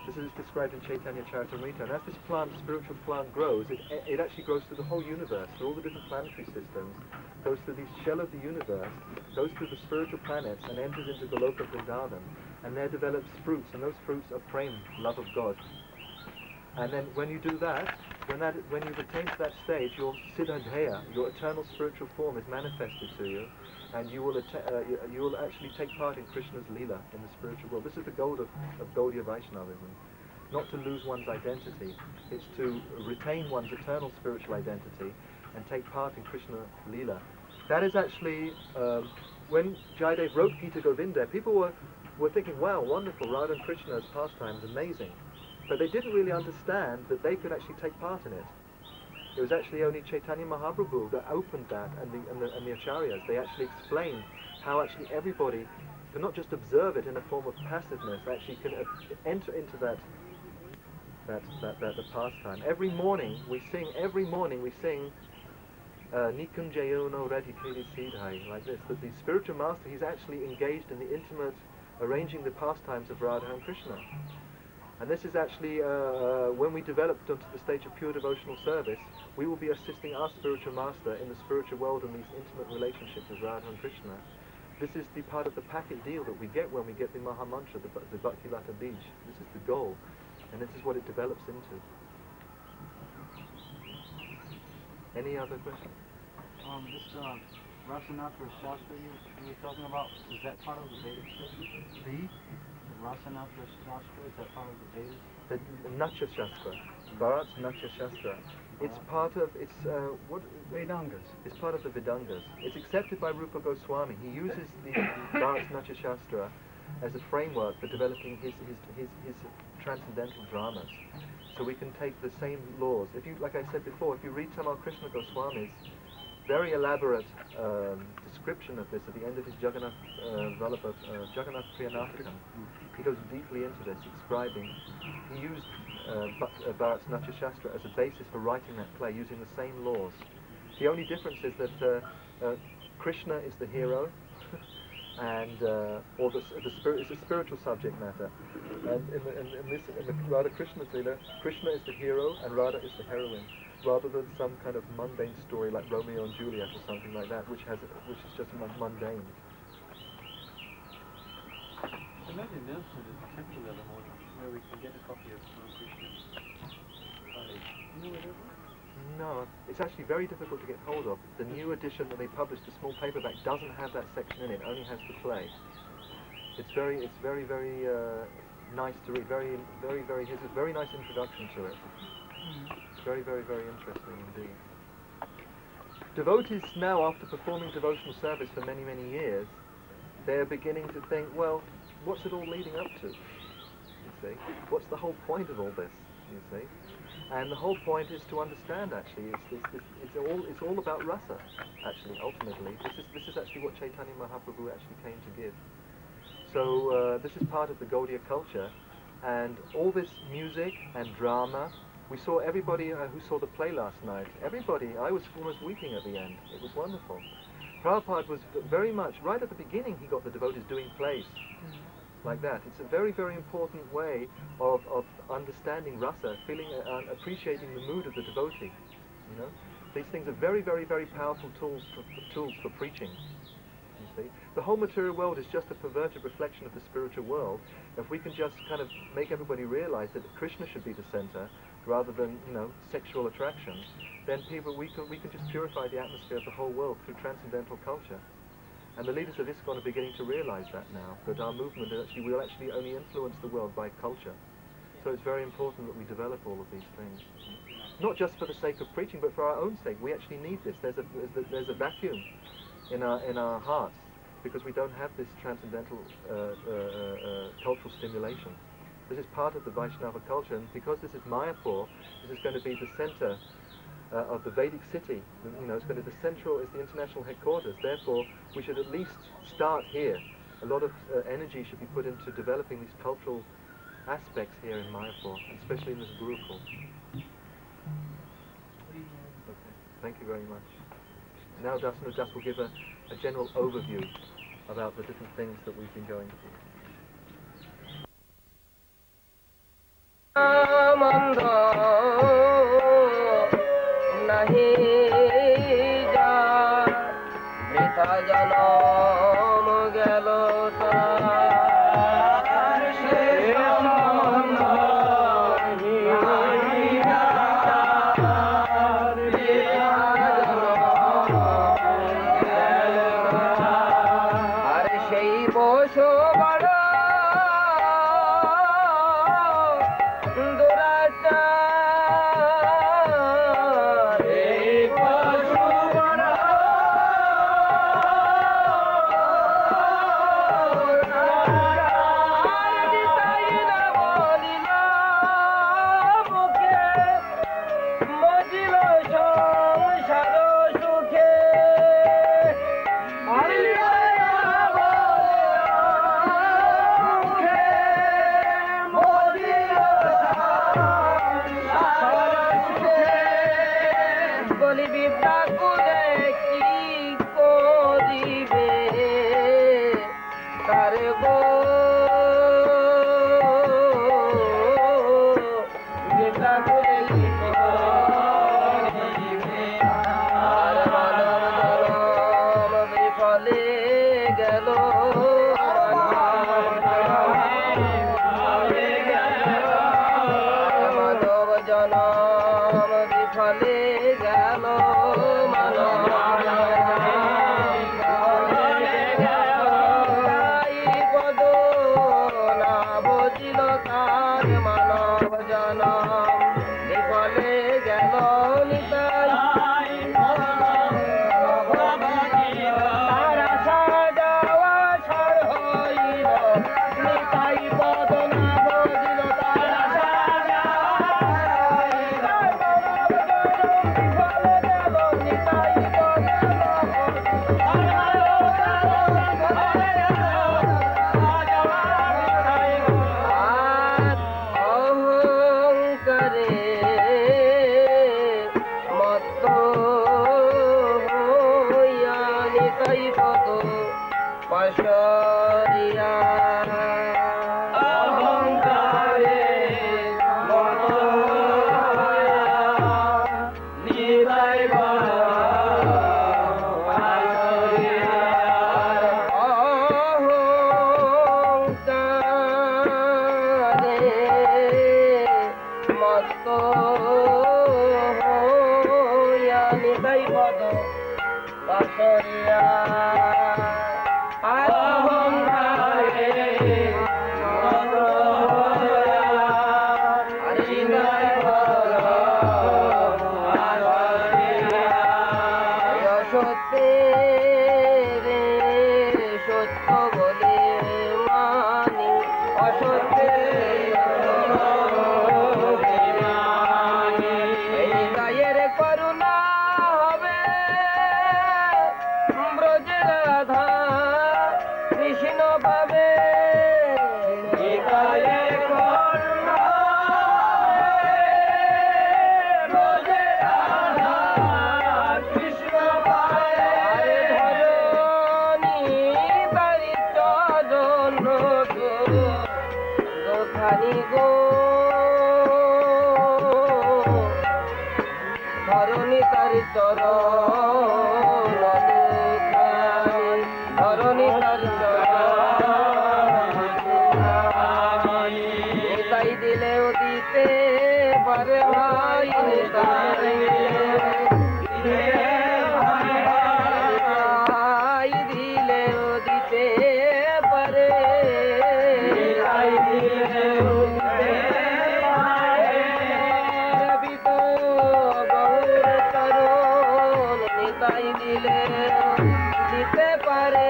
This is described in Chaitanya Charitamrita. And as this spiritual plant grows, it actually grows through the whole universe, through all the different planetary systems, goes through the shell of the universe, goes through the spiritual planets, and enters into Goloka Vrindavan. And there develops fruits, and those fruits are prem, love of God. And then when you do that, when you've attained to that stage, your Siddhadheya, your eternal spiritual form, is manifested to you, and you will actually take part in Krishna's Leela in the spiritual world. This is the goal of Gaudiya Vaishnavism. Not to lose one's identity, it's to retain one's eternal spiritual identity and take part in Krishna Leela. That is actually, when Jayadev wrote Gita Govinda, people were thinking, wow, wonderful, Radha and Krishna's pastimes, amazing. But they didn't really understand that they could actually take part in it. It was actually only Chaitanya Mahaprabhu that opened that, and the acharyas. They actually explained how actually everybody can not just observe it in a form of passiveness, actually can enter into the pastime. Every morning we sing Nikum Jayono Radhikiri Siddhai, like this, that the spiritual master, he's actually engaged in the intimate arranging the pastimes of Radha and Krishna. And this is actually, when we developed onto the stage of pure devotional service, we will be assisting our spiritual master in the spiritual world in these intimate relationships with Radha and Krishna. This is the part of the packet deal that we get when we get the Maha Mantra, the Bhakti Lata Bij. This is the goal, and this is what it develops into. Any other questions? This Rasanatra Shastra you were talking about, is that part of the Vedic system? Rasana Shastra, is that part of the Vedas? The Natya Shastra, Bharat's Natya Shastra. It's part of what Vedangas. It's part of the Vedangas. It's accepted by Rupa Goswami. He uses the Bharat's Natya Shastra as a framework for developing his transcendental dramas. So we can take the same laws. If you, like I said before, if you read some of Krishna Goswami's very elaborate description of this at the end of his Jagannath Priyanatakam, he goes deeply into this, describing. He used Bharat's Natya Shastra as a basis for writing that play, using the same laws. The only difference is that Krishna is the hero, and or the spirit is a spiritual subject matter. And in the Radha Krishna Leela, Krishna is the hero and Radha is the heroine, rather than some kind of mundane story like Romeo and Juliet or something like that, which is just mundane. Imagine Nelson at the temple the other morning where we can get a copy of Krishna's play. You know where that was? No, it's actually very difficult to get hold of. The new edition that they published, the small paperback, doesn't have that section in it. Only has the play. It's very nice to read. Here's a very nice introduction to it. Very interesting indeed. Devotees now, after performing devotional service for many years, they're beginning to think, well, what's it all leading up to? You see, what's the whole point of all this? You see. And the whole point is to understand, actually, it's all about rasa, actually, ultimately. This is actually what Chaitanya Mahaprabhu actually came to give. So this is part of the Gaudiya culture, and all this music and drama, we saw everybody who saw the play last night, I was almost weeping at the end. It was wonderful. Prabhupada was very much, right at the beginning, he got the devotees doing plays. Like that. It's a very important way of understanding rasa, feeling and appreciating the mood of the devotee. You know, these things are very powerful tools for preaching. You see, the whole material world is just a perverted reflection of the spiritual world. If we can just kind of make everybody realize that Krishna should be the center rather than sexual attraction, then we can just purify the atmosphere of the whole world through transcendental culture. And the leaders of Iskcon are beginning to realize that now, that our movement will actually only influence the world by culture. So it's very important that we develop all of these things. Not just for the sake of preaching, but for our own sake. We actually need this. There's a vacuum in our hearts because we don't have this transcendental cultural stimulation. This is part of the Vaishnava culture, and because this is Mayapur, this is going to be the center of the Vedic city. It's going to be it's the international headquarters. Therefore, we should at least start here. A lot of energy should be put into developing these cultural aspects here in Mayapur, especially in this Gurukula. Okay, thank you very much. Now Anudas will give a general overview about the different things that we've been going through. পাশরিয়া অহংকারে নিতাই বড় পাশরিয়া অহংকারে মত্ত হইয়া নিতাই বড় পাশরিয়া অহংকারে মত্ত হইয়া নিতাই বড় পাশরিয়া সত্যের সত্য বলে মানি অসত্যের এই গায়ের করুণা হবে ব্রজের রাধা কৃষ্ণ পাবে এই গায়ের করুণা ব্রজের রাধা কৃষ্ণ পাবে ধরণী তারি চরণ দোখানি গো ধরণী তারি চরণ দোখানি ধরণী তারি চরণ নিতাই দিলেও দিতে পারে ভাই নিতাই ভাই দিলেও দিতে পারে নিতাই দিলেও দিতে পারে রবি তো গৌর চরণ নিতাই দিলেও দিতে পারে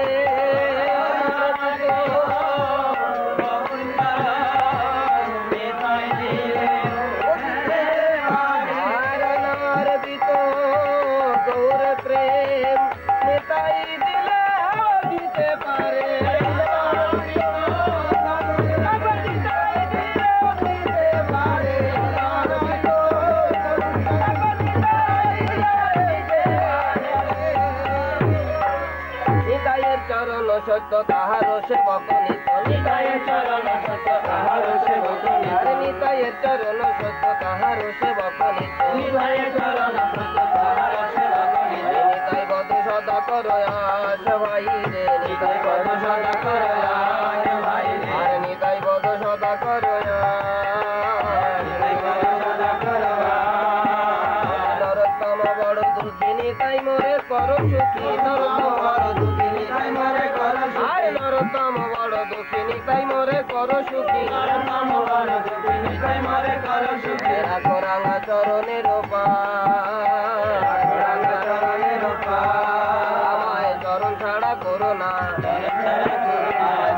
গৌর প্রেম নিতাই দিলেও দিতে পারে নিতাইয়ের চরণ সত্য তাহার সেবক নিত নিতাইয়ের চরণ সত্য তাহার সেবক নিত নিতাইয়ের চরণ সত্য তাহার সেবক নিত নিতাইয়ের চরণ সত্য তাহার সেবক নিত নিতাই বদ সদা করো আশ ভাই রে নিতাই বদ সদা করো আশ ভাই রে আর নিতাই বদ সদা করো নিতাই বদ সদা করো নরোত্তম বড় দুঃখী নিতাই মোরে করো সুখী নরোত্তম বড় দুঃখী নিতাই মোরে করো সুখী নরোত্তম বড় দুঃখী নিতাই মোরে করো সুখী নরোত্তম বড় দুঃখী নিতাই মোরে করো সুখী রাখো রাঙা চরণের রাঙা চরণের আমায় চরণ ছাড়া করো না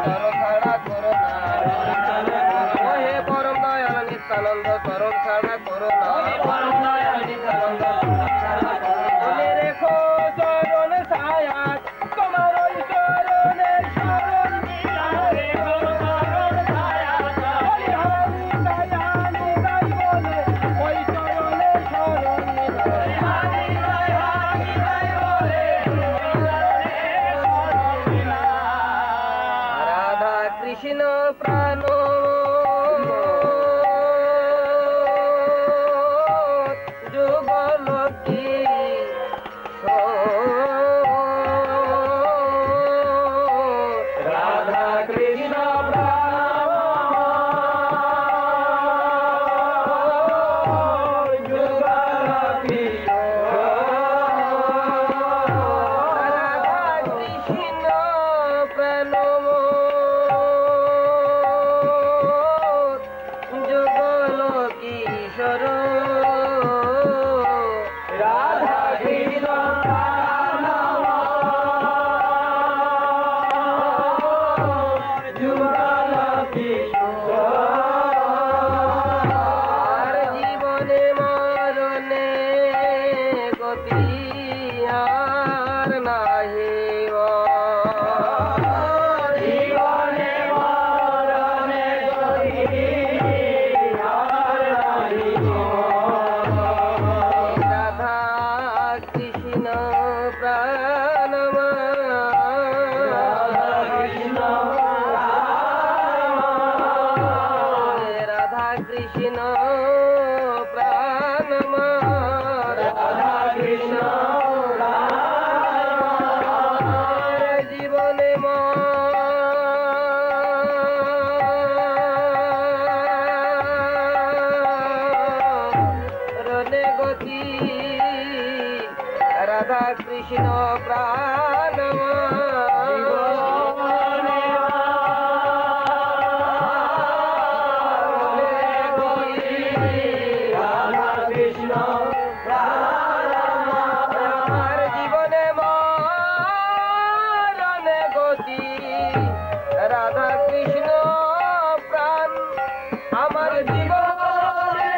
চরণ ছাড়া করো না ও হে পরম দয়াল নিত্যানন্দ চরণ ছাড়া করো না পরম দয়াল নিত্যানন্দ বলে রেখো চরণ ছায়া তোমার ওই চরণের শরণ রেখো চরণ ছায়া হরি হরি দয়া নিতাই বলে ওই চরণের শরণ হরি হরি দয়া নিতাই বলে রাধা কৃষ্ণ প্রাণ যুগলকি রাধা কৃষ্ণ প্রাণ যুগলকি রাধা কৃষ্ণ প্রাণ যুগলকিশোর রাধা কৃষ্ণ প্রাণ যুগলকিশোর জীবনে মরণে গতি আর নাহি জীবনে মরণে গতি আর নাহি রাধা কৃষ্ণ প্রাণ রাধা কৃষ্ণ রাধা কৃষ্ণ প্রাণ জীবনে মরণে গতি রাধা কৃষ্ণ প্রাণ আমার জীবনে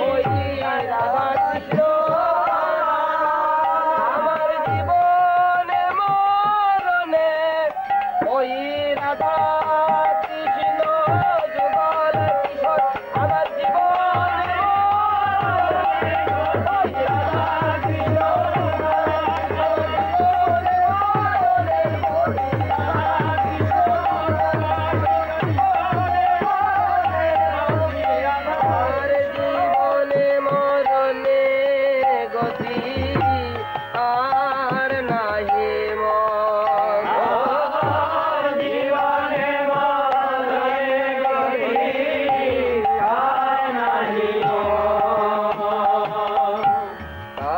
ওই রাধা কৃষ্ণ আমার জীবনে মরণে ওই রাধা কৃষ্ণ যুগল কিশোর আমার জীবনে ওই রাধা কৃষ্ণ আমার জীবনে মরণে গতি আর নাহি মন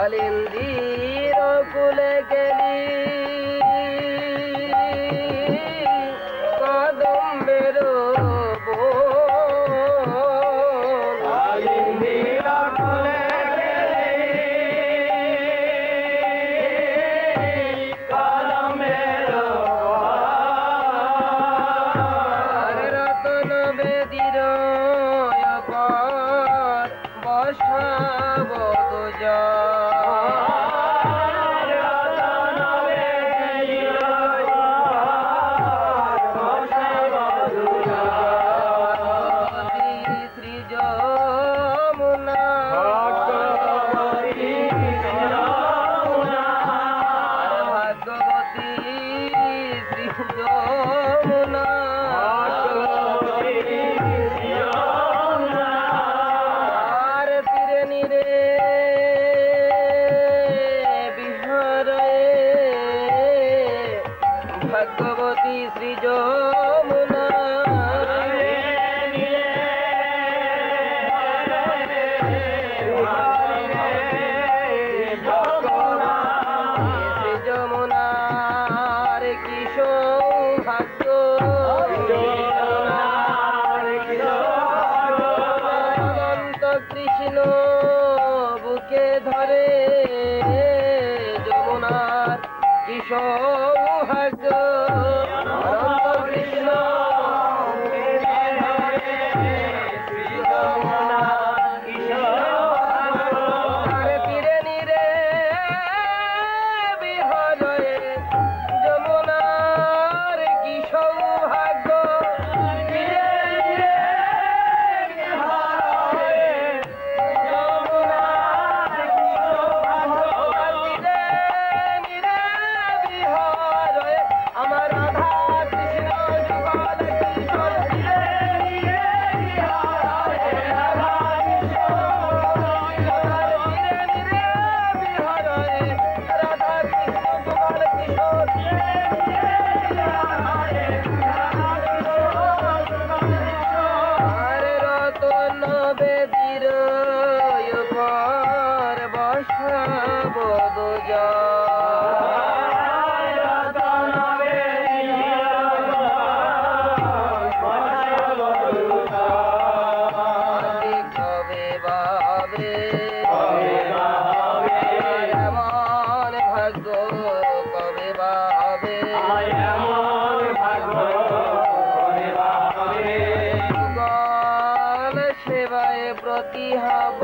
কালিন্দির কুলে গেলি কদম্বের রতন বেদির বসাব দুজা শ্রী যমুনা ভাগবতী শ্রী যমুনা আর তীরে নিরে বিহারে ভাগবতী শ্রী যমুনা শ্রী যমুনার কি সৌভাগ্য অনন্ত কৃষ্ণ বুকে ধরে যমুনার কি সৌভাগ্য অনন্ত কৃষ্ণ আর তীরে নিরে বিহরে যমুনার কি সৌভাগ্য তীরে নিরে বিহরে যমুনার কি সৌভাগ্য তীরে নিরে বিহরে আমার রাধা কৃষ্ণ যুগল কিশোর তীরে নিরে বিহরে রাধা কৃষ্ণ তীরে নিরে বিহরে রাধা কৃষ্ণ যুগল কিশোর আর রতন বেদির উপর বসাব দুজা আদি কবে বাবে এমন ভাগ্য কবে বাবে যুগল সেবায় প্রতিহাব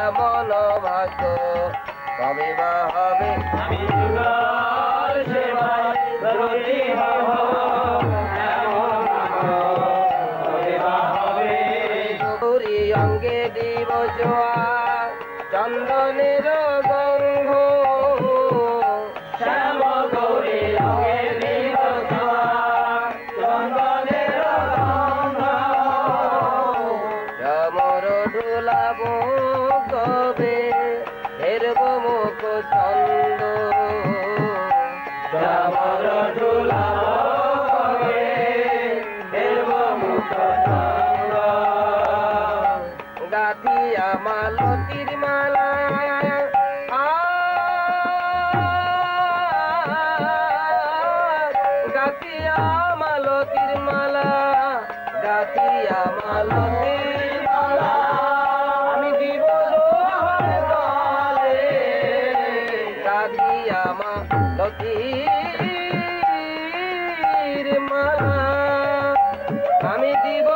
এমন ভাগ্য কবে বা হবে গৌরী অঙ্গে দিব জোয়া চন্দনের গন্ধ শ্যাম গৌরী অঙ্গে দিব জোয়া চন্দনের গন্ধ শ্যামর ঢোলাব কবে হেরব মুখ চন্দ শ্যামর ঢোলাব কবে হেরব মুখ চন্দ গাথিয়া মালতির মালা গাথিয়া মালতীর মালা গাথিয়া মালতীর মালা আমি দিব দোহার গলে গাথিয়া মালতীর মালা আমি দিব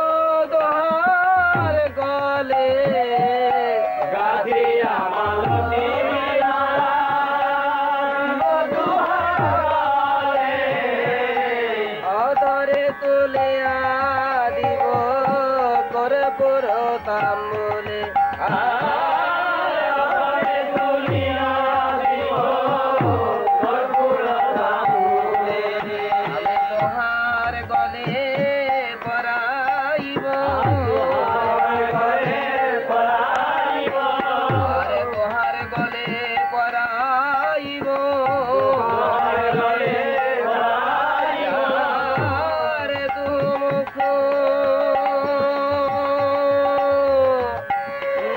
দোহার গলে গাথিয়া মালতীর তুলিয়া দিব কর্পূর তাম্বুলে তুলিয়া দিব কর্পূর তাম্বুলে আমি তোহার গলে পরাইব তোহার গলে পরাইব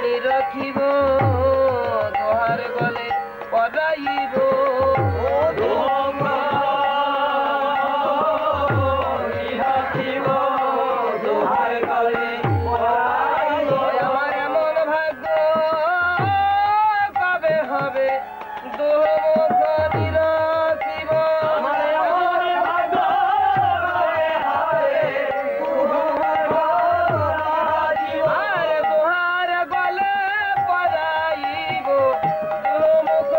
নিরখিব তোহার গলে পরাইব নিরখিব তোহার গলে পরাইব আমার এমন ভাগ্য কবে হবে দুমুখ নিরখিব আমার এমন ভাগ্য কবে হবে তোহার গলে পরাইব দুমুখ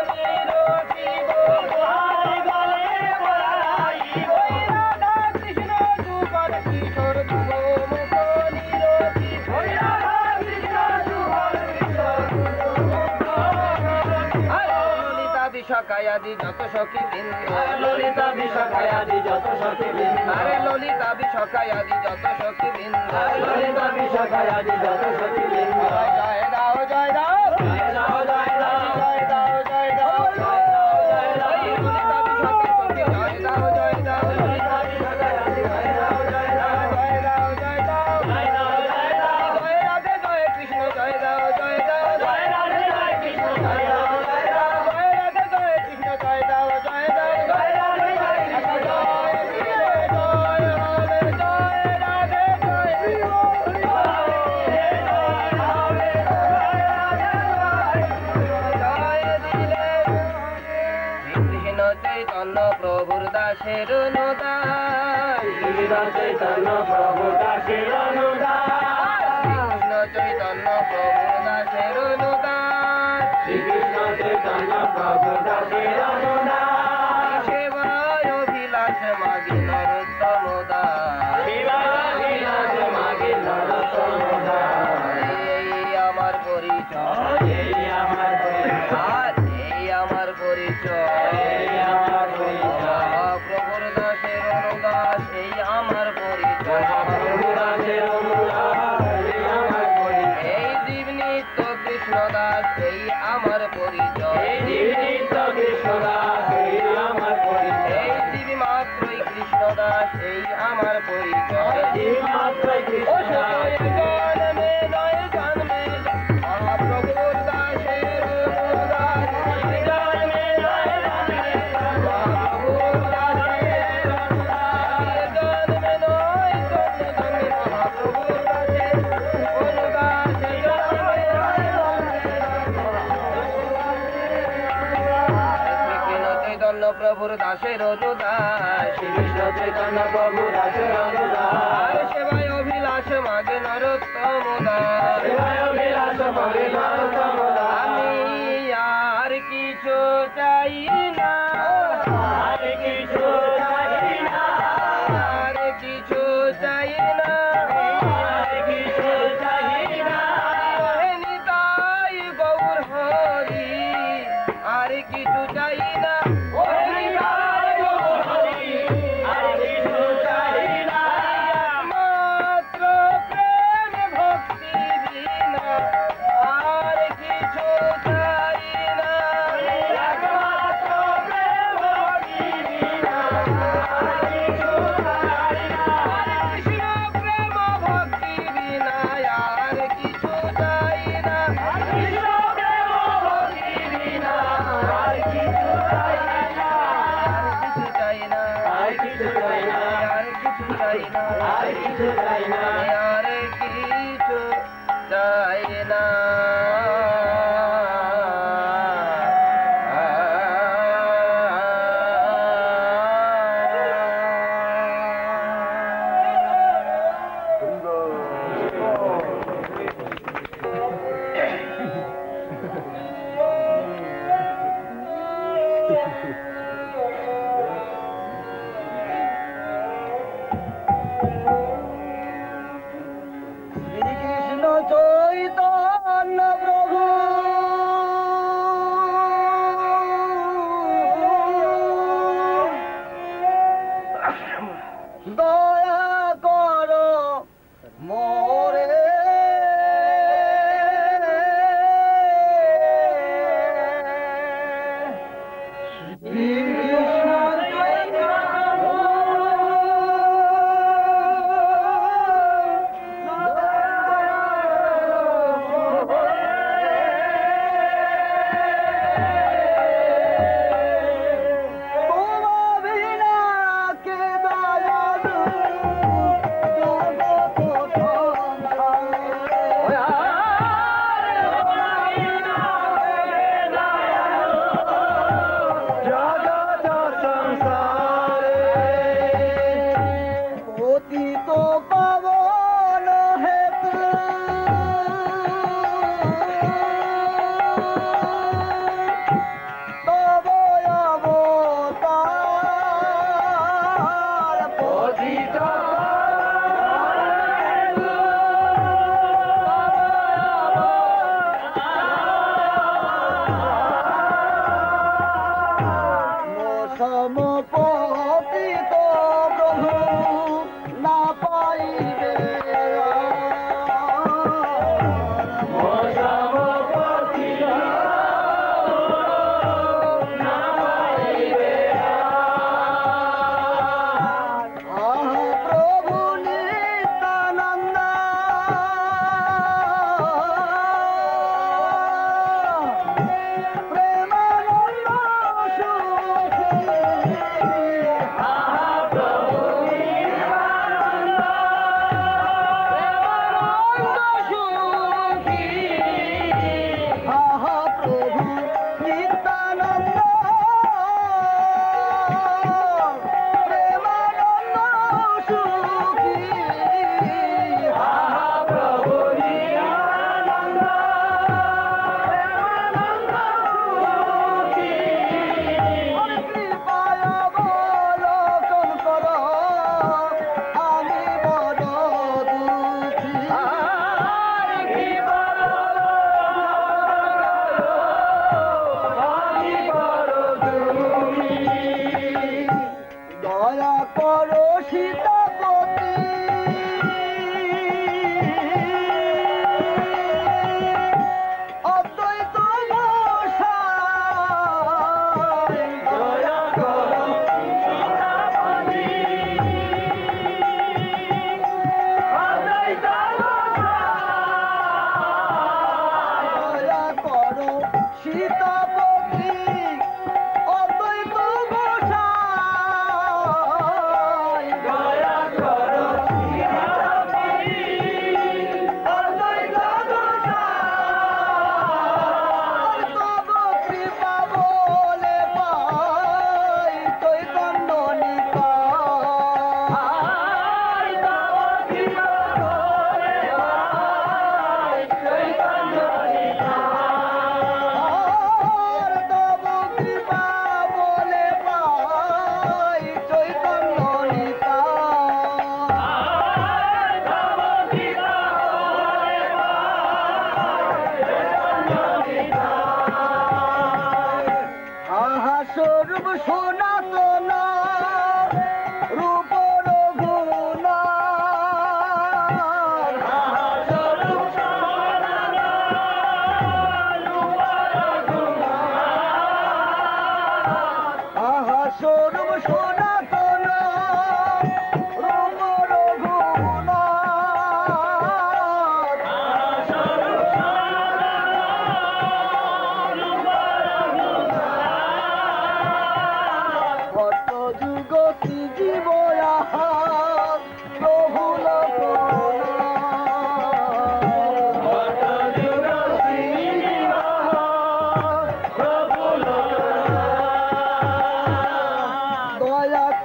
নিরখিব তোহার গলে পরাইব রাধা কৃষ্ণ যুগল কিশোর দুমুখ নিরখিব রাধা কৃষ্ণ যুগল কিশোর ললিতা বিশাখায়াদি যত সখী বৃন্দ ললিতা বিশাখায়াদি যত সখী বৃন্দ আরে ললিতা বিশাখায়াদি যত সখী বৃন্দ ললিতা বিশাখায়াদি যত সখী বৃন্দ জয় দাও জয় দাও জয় দাও জয় দাও জয় দাও জয় দাও জয় দাও জয় দাও ললিতা বিশাখা সখী জয় দাও জয় দাও ললিতা বিশাখায়াদি জয় দাও জয় দাও জয় দাও জয় দাও জয় দাও জয় দাও জয় রাধে জয় কৃষ্ণ জয় দাও জয় দাও জয় রাধে জয় কৃষ্ণ জয় দাও জয় দাও জয় রাধে জয় কৃষ্ণ জয় দাও জয় দাও জয় রাধে জয় কৃষ্ণ জয় জয় হরে জয় রাধে জয় কৃষ্ণ চৈতন্য প্রভুর দাসের অনুদান কৃষ্ণ চৈতন্য প্রভুর দাসের অনুদান কৃষ্ণ চৈতন্য প্রভুর দাসের অনুদান শ্রীকৃষ্ণ চৈতন্য প্রভুর দাসের অনুদান সেবায় অভিলাষ মাগি নরোত্তম দাস সেবায় অভিলাষ মাগি নরোত্তম দাস এই আমার পরিচয় এই আমার পরিচয় এই আমার পরিচয় এই আমার পরিচয় প্রভুর দাসের অনুদাস এই আমার পরিচয় প্রভুর দাসের অনুদাস এই আমার পরিচয় এই জীব নিত্য কৃষ্ণ দাস এই আমার পরিচয় এই জীব নিত্য কৃষ্ণ দাস এই আমার পরিচয় এই জীব মাত্রই কৃষ্ণ দাস এই আমার পরিচয় জীব মাত্রই কৃষ্ণ দাস জন্মে নয় জন্মে মহাপ্রভুর দাসের অনুদাস জন্মে নয় জন্মে মহাপ্রভুর দাসের অনুদাস জন্মে নয় জন্মে মহাপ্রভুর দাসের অনুদাস জন্মে নয় শ্রীকৃষ্ণ চৈতন্য প্রভুর দাসের অনুদাস শ্রীকৃষ্ণ চৈতন্য প্রভুর দাসের অনুদাস সেবায় অভিলাষ মাগে নরোত্তম দাস সেবায় অভিলাষ মাগে নরোত্তম দাস আমি আর কিছু চাই না আর কিছু চাই না আর কিছু চাই না আর কিছু চাই না হে নিতাই গৌর হরি আর কিছু চাই না হে নিতাই গৌর হরি আর কিছু চাই না মাত্র প্রেম ভক্তি বিনা আর কিছু চাই না একমাত্র প্রেম ভক্তি বিনা আর কিছু চাই না কৃষ্ণ প্রেম ভক্তি বিনা আর কিছু চাই না কৃষ্ণ প্রেম ভক্তি বিনা আর কিছু চাই না আর কিছু চাই না আর কিছু চাই না, আর কিছু চাই না, আর কিছু চাই না, আর কিছু চাই না। শ্রীকৃষ্ণ চৈতন্য প্রভু দয়া করো মোরে, শ্রীকৃষ্ণ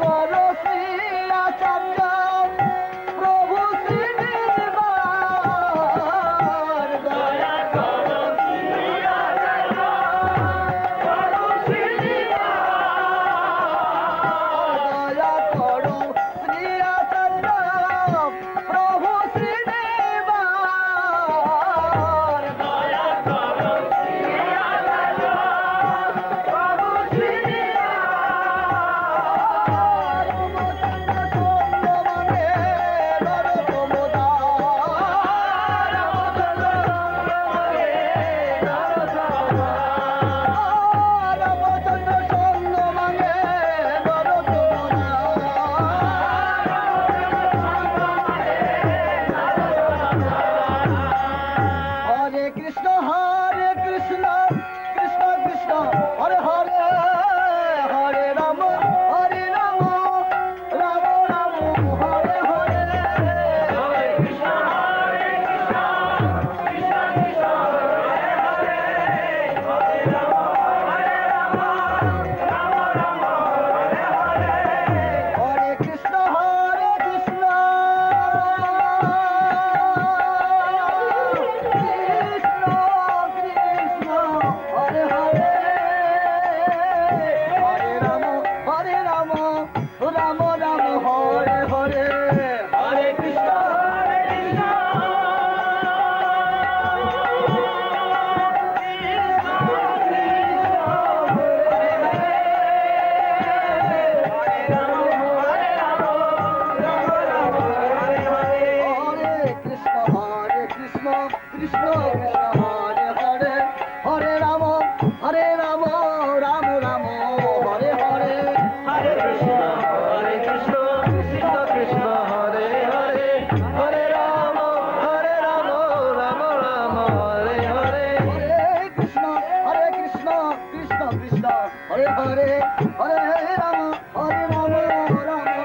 করো শ্রী আচার্য প্রভু শ্রীনিবাস দয়া করো শ্রী আচার্য প্রভু শ্রীনিবাস দয়া করো শ্রী আচার্য প্রভু শ্রীনিবাস দয়া করো শ্রী আচার্য প্রভু Hare Krishna, Krishna Krishna, Hare Hare, Hare Rama, Hare Rama, Rama Rama, Hare Hare. Hare Krishna, Krishna Krishna, Hare Hare, Hare Rama, Hare Rama, Rama Rama, Hare Hare. Hare Krishna, Krishna Krishna, Hare Hare, Hare Rama, Hare Rama, Rama Rama, Hare Hare. Hare Krishna, Krishna Krishna, Krishna Hare Hare, Hare Rama, Hare Rama, Rama Rama, Hare Hare. Hare Krishna, Krishna Krishna, Hare Hare, Hare Rama, Rama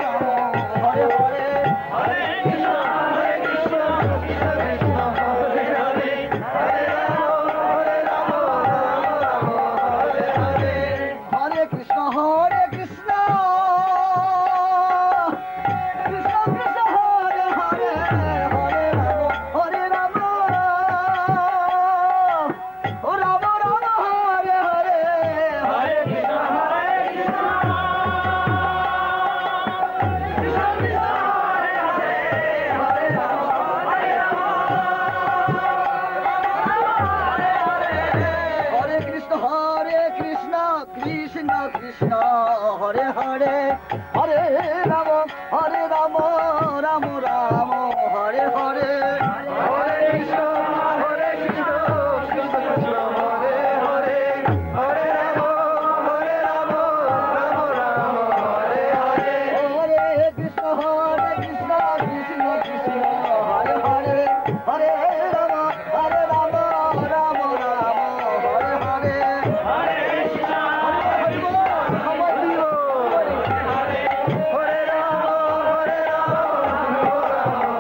Rama, Hare Hare. Hare Krishna, Krishna Krishna, Hare Hare, Hare Rama, Rama Rama, Hare Hare. Hare Krishna, Krishna Krishna, Hare Hare, Hare Rama, Rama Rama, Hare Hare. Hare Krishna, Krishna Krishna, Hare Hare, Hare Rama, Rama Rama, Hare Hare. Hare Krishna, Krishna Krishna, Hare Hare, Hare Rama, Hare Krishna, Krishna Krishna, Hare Hare, Hare Rama, Rama Rama, Hare Hare. Hare Krishna, Krishna Krishna, Hare Hare, Hare Rama, Rama Rama, Hare Hare. Hare Krishna, Krishna Krishna, Hare Hare, Hare Rama, Rama Rama, Hare Hare. Hare Krishna, Hare Rama, Hare Rama,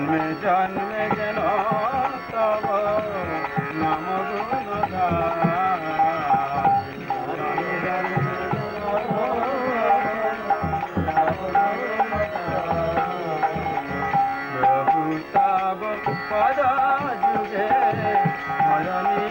জন্মে জন্মে যেন তব নাম গুণ প্রভু তব পদ যুগে মরণী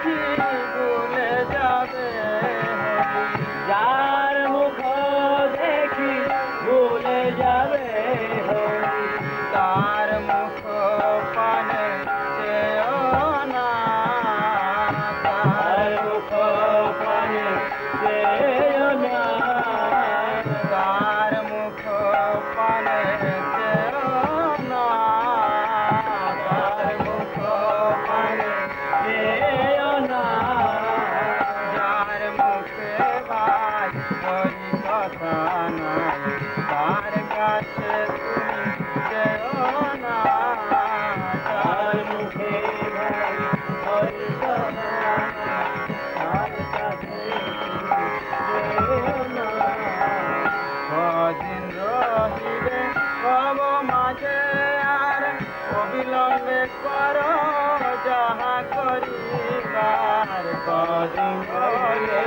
দেখি ভুলে যাবে যার মুখ দেখি ভুলে যাবে তার মুখ পানে যেও না তার মুখ পানে যেও না তার মুখ পানে যেও না তার মুখ পানে যেও না যার মুখে ভাই হরি কথা নাই তার কাছে তুমি যেও না তার মুখে ভাই হরি কথা নাই তার কাছে যেও না কদিন রহিবে ভব মাঝে আর অবিলম্বে করো যাহা করিবার কদিন রহিবে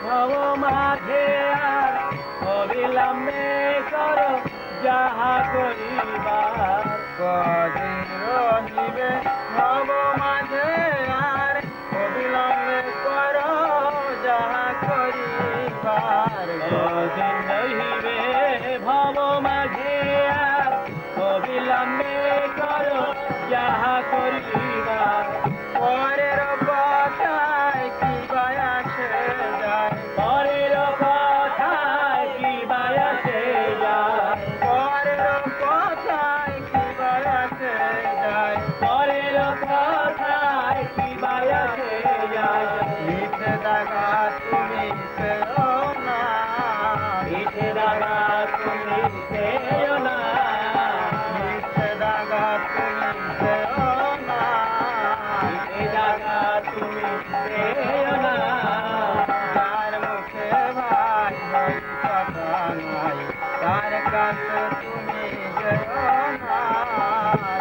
ভব মাঝে আর অবিলম্বে করো যাহা করিবার কদিন রহিবে ভব মাঝে আর অবিলম্বে করো যাহা করিবার কদিন রহিবে ভব মাঝে আর অবিলম্বে করো যাহা করিবার পরের কথায় কি বায়াসে যায় পরের কথায় কি বায়াসে যায় পরের কথায় কি বায়াসে যায় পরের কথায় কি বায়াসে যায় মিথ্যে দাগা তুমি সেও না মিথ্যে দাগা তুমি সেও না মিথ্যে দাগা তুমি সেও না মিথ্যে দাগা তুমি সেও না তার মুখে ভাই হরি কথা নাই তার কাছে তুমি যেও না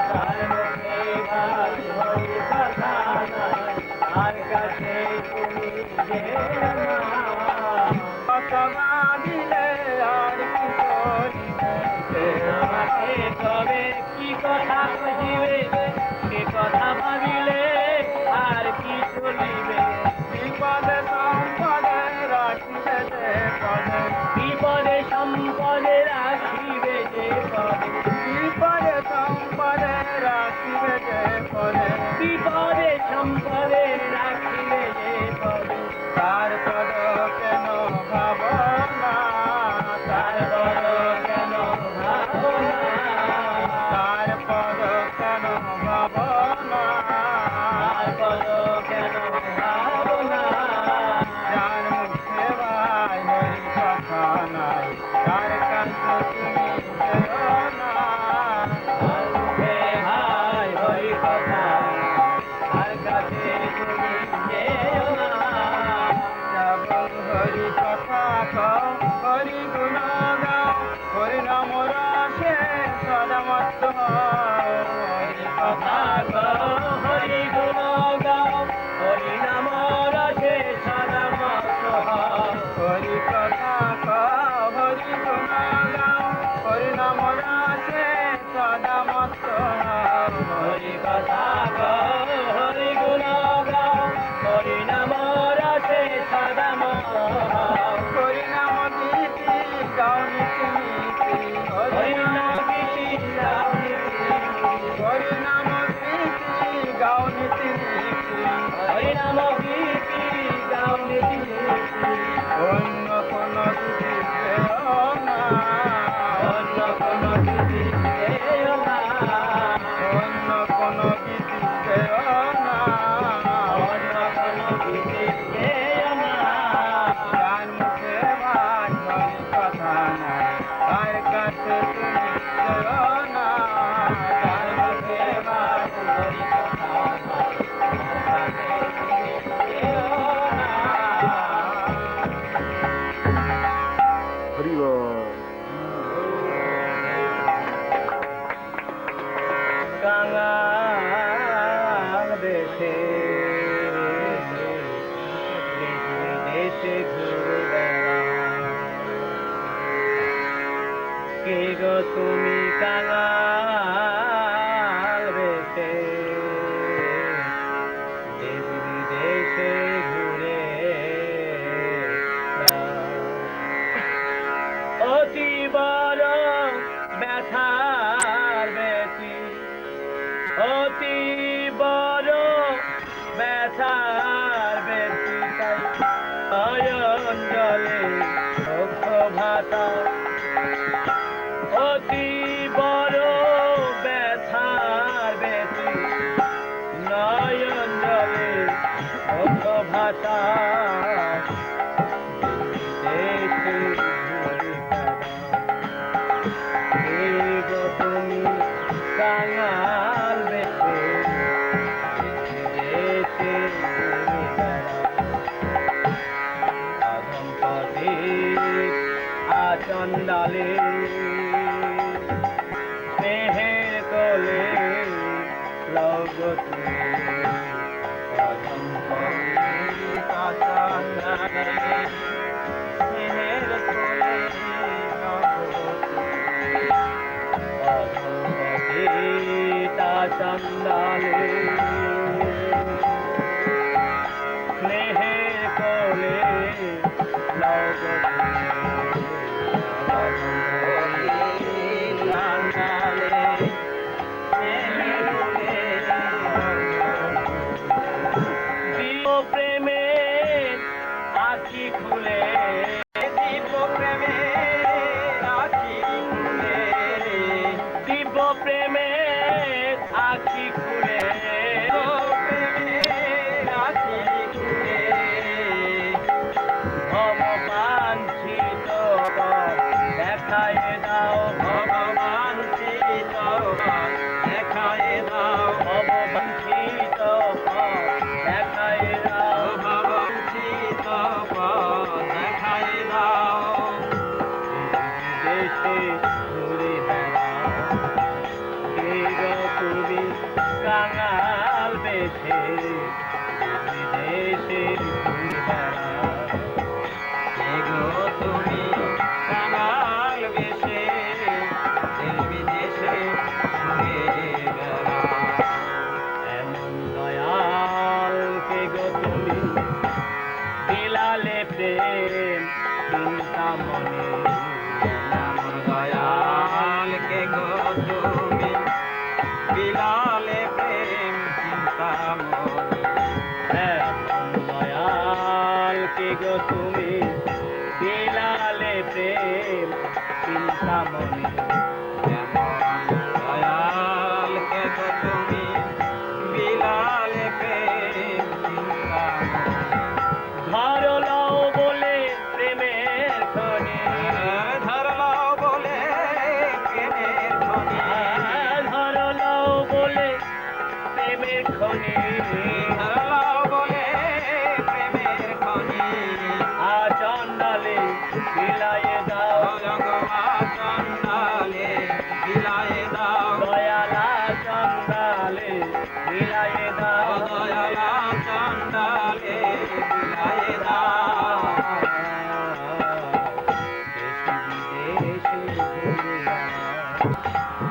তার মুখে ভাই হরি কথা নাই তার কাছে তুমি যেও না কথা দিলে আর কি করিবে আমাকে তবে কি কথা বুঝিবে সে কথা ভাবিলে আর কি চলিবে বিপদে সম্পদে রাখিবে যে পদে বিপদে সম্পদে রাখিবে যে পদে বিপদে সম্পদে রাখিবে যে পদে বিপদে সম্পদে রাখিবে যে পদে তার পদ কেন ভাবনা তার পদ কেন ভাবনা তার পদ কেন ভাবনা তার পদ কেন ভাবনা যার মুখে ভাই হরি কথা নাই তার কাছে তুমি যেও না তার মুখে ভাই হরি কথা তার কাছে তুমি যেও না যেমন হরি কথা কও হরি গুণ গাও হরি নাম রসে সদা মত্ত হও হরি কথা কও হরি গুণ গাও হরি নাম রসে সদা মত্ত হও হরি কথা কও হরি গুণ গাও হরি নাম রসে সদা মত্ত হও হরি কথা কও হরি গুণ গাও হরি নাম রসে সদা মত্ত হও হরি নাম গীতি গাও নীতি নীতি হরি নাম গীতি গাও নীতি হরি নাম গীতি গাও নীতি নীতি হরি নাম গীতি গাও নীতি নীতি অন্য কোন গীতি যেও না অন্য কোন গীতি যেও না অন্য কোন গীতি যেও না অন্য কোন গীতি যেও না যার মুখে ভাই হরি কথা নাই তার কাছে তুমি যেও না যার মুখে ভাই হরি কথা নাই তার কাছে তুমি যেও না হরি বল। কাঙাল দেশে দেশে ঘুরে বেড়াও কে গো তুমি কাঙাল বেশে দেশ বিদেশ ভাষা দেশে তুমি কাঙাল বেশে দেশে অধমপদে আচন্দালে স্নেহের কোলে লগতে অধমপদে আচন্দালে স্নেহের কোলে লগতে চন্দালে স্নেহের কোলে লগতে চন্দালে স্নেহের কোলে দিব্য প্রেমের আখি খুলে দিব্য প্রেমের আখি খুলে দিব্য প্রেমের আখি খুলে প্রেমের আখি খুলে ভগবাঞ্ছিত দেখায় দাও ভগবাঞ্ছিত দেখায় দাও ভগবাঞ্ছিত দেখায় দাও ভগবাঞ্ছিত দেখায় দাও দেশে ঘুরে বেড়াও তুমি কাঙাল বেশে বিদেশে ঘুরে বেড়াও তুমি কাঙাল বেশে বিদেশে ঘুরে বেড়াও এমন দয়াল কে গো তুমি দিলালে প্রেম চিন্তামণি এমন দয়াল কে গো তুমি বিলালে প্রেম চিন্তামণি এমন দয়াল কে গো তুমি বিলালে প্রেম চিন্তামণি এমন দয়াল কে গো তুমি বিলালে প্রেম চিন্তামণি ধরলাও বলে প্রেমের খনি ধরলাও বলে প্রেমের খনি ধরলাও বলে প্রেমের খনি ধরলাও বলে প্রেমের খনি আচন্দালে বিলায়ে দাও আচন্দালে বিলায়ে দাও দয়ালা চন্দালে বিলায়ে দাও দয়ালা চন্দালে বিলায়ে দাও দেশে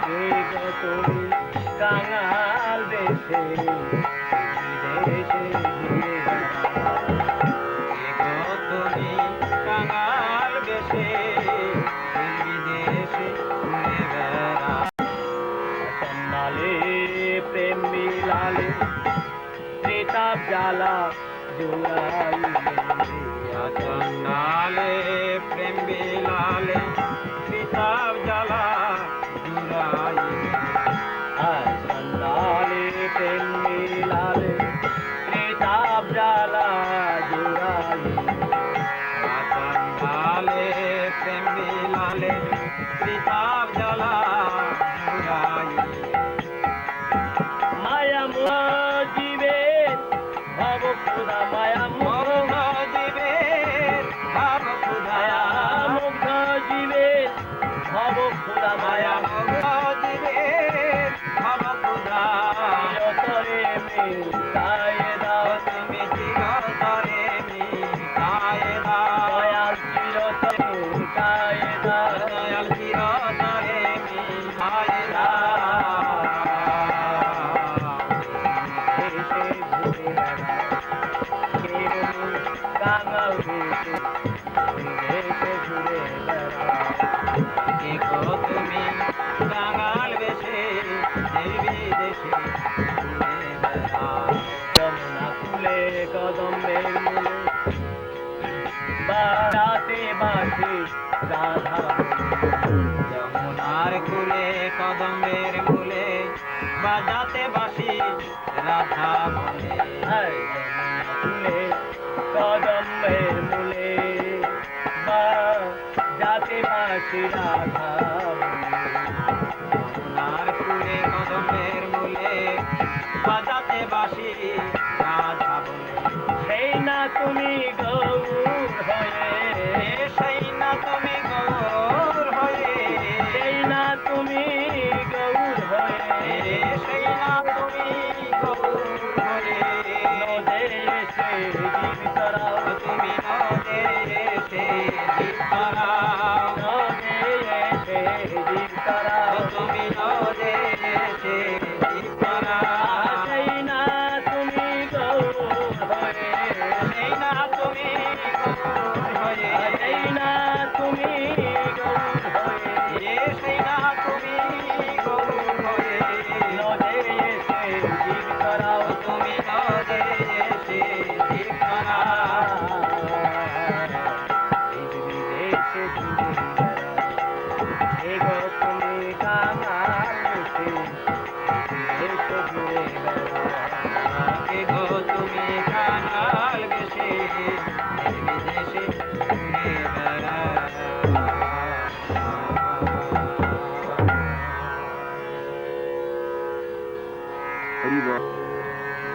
ঘুরে তুমি কাঙাল বেশে বিদেশে ঘুরে তুমি কাঙাল বেশে বিদেশে ঘুরে বেড়া চন্দালে প্রেম বিলালে ত্রিতাপ জ্বালা জুড়াইলে চন্দালে প্রেম বিলালে ত্রিতাপ জ্বালা জুড়াইলে চন্দালে প্রেম বিলালে ত্রিতাপ জ্বালা জুড়াইলে চন্দালে প্রেম বিলালে ত্রিতাপ জ্বালা জুড়াইলে মায়া জীবের ভব খোদা মায়া জীবের শ্রী রাধা যমুনার কুলে কদমের মূলে বাজাতে বাঁশি রাধা বলে সেই না তুমি গৌর হয়ে সেই না তুমি গৌর হয়ে সেই না তুমি গৌর হয়ে সেই না তুমি গৌর হয়ে নদে এসে জীব করাও তুমি নদে এসে জীব করাও নদে এসে জীব করাও তুমি নদে এসে জীব করাও সেই না তুমি গৌর হয়ে সেই না তুমি গৌর হয়ে সেই না তুমি গৌর হয়ে সেই না তুমি গৌর হয়ে নদে এসে জীব করাও তুমি নদে এসে জীব করাও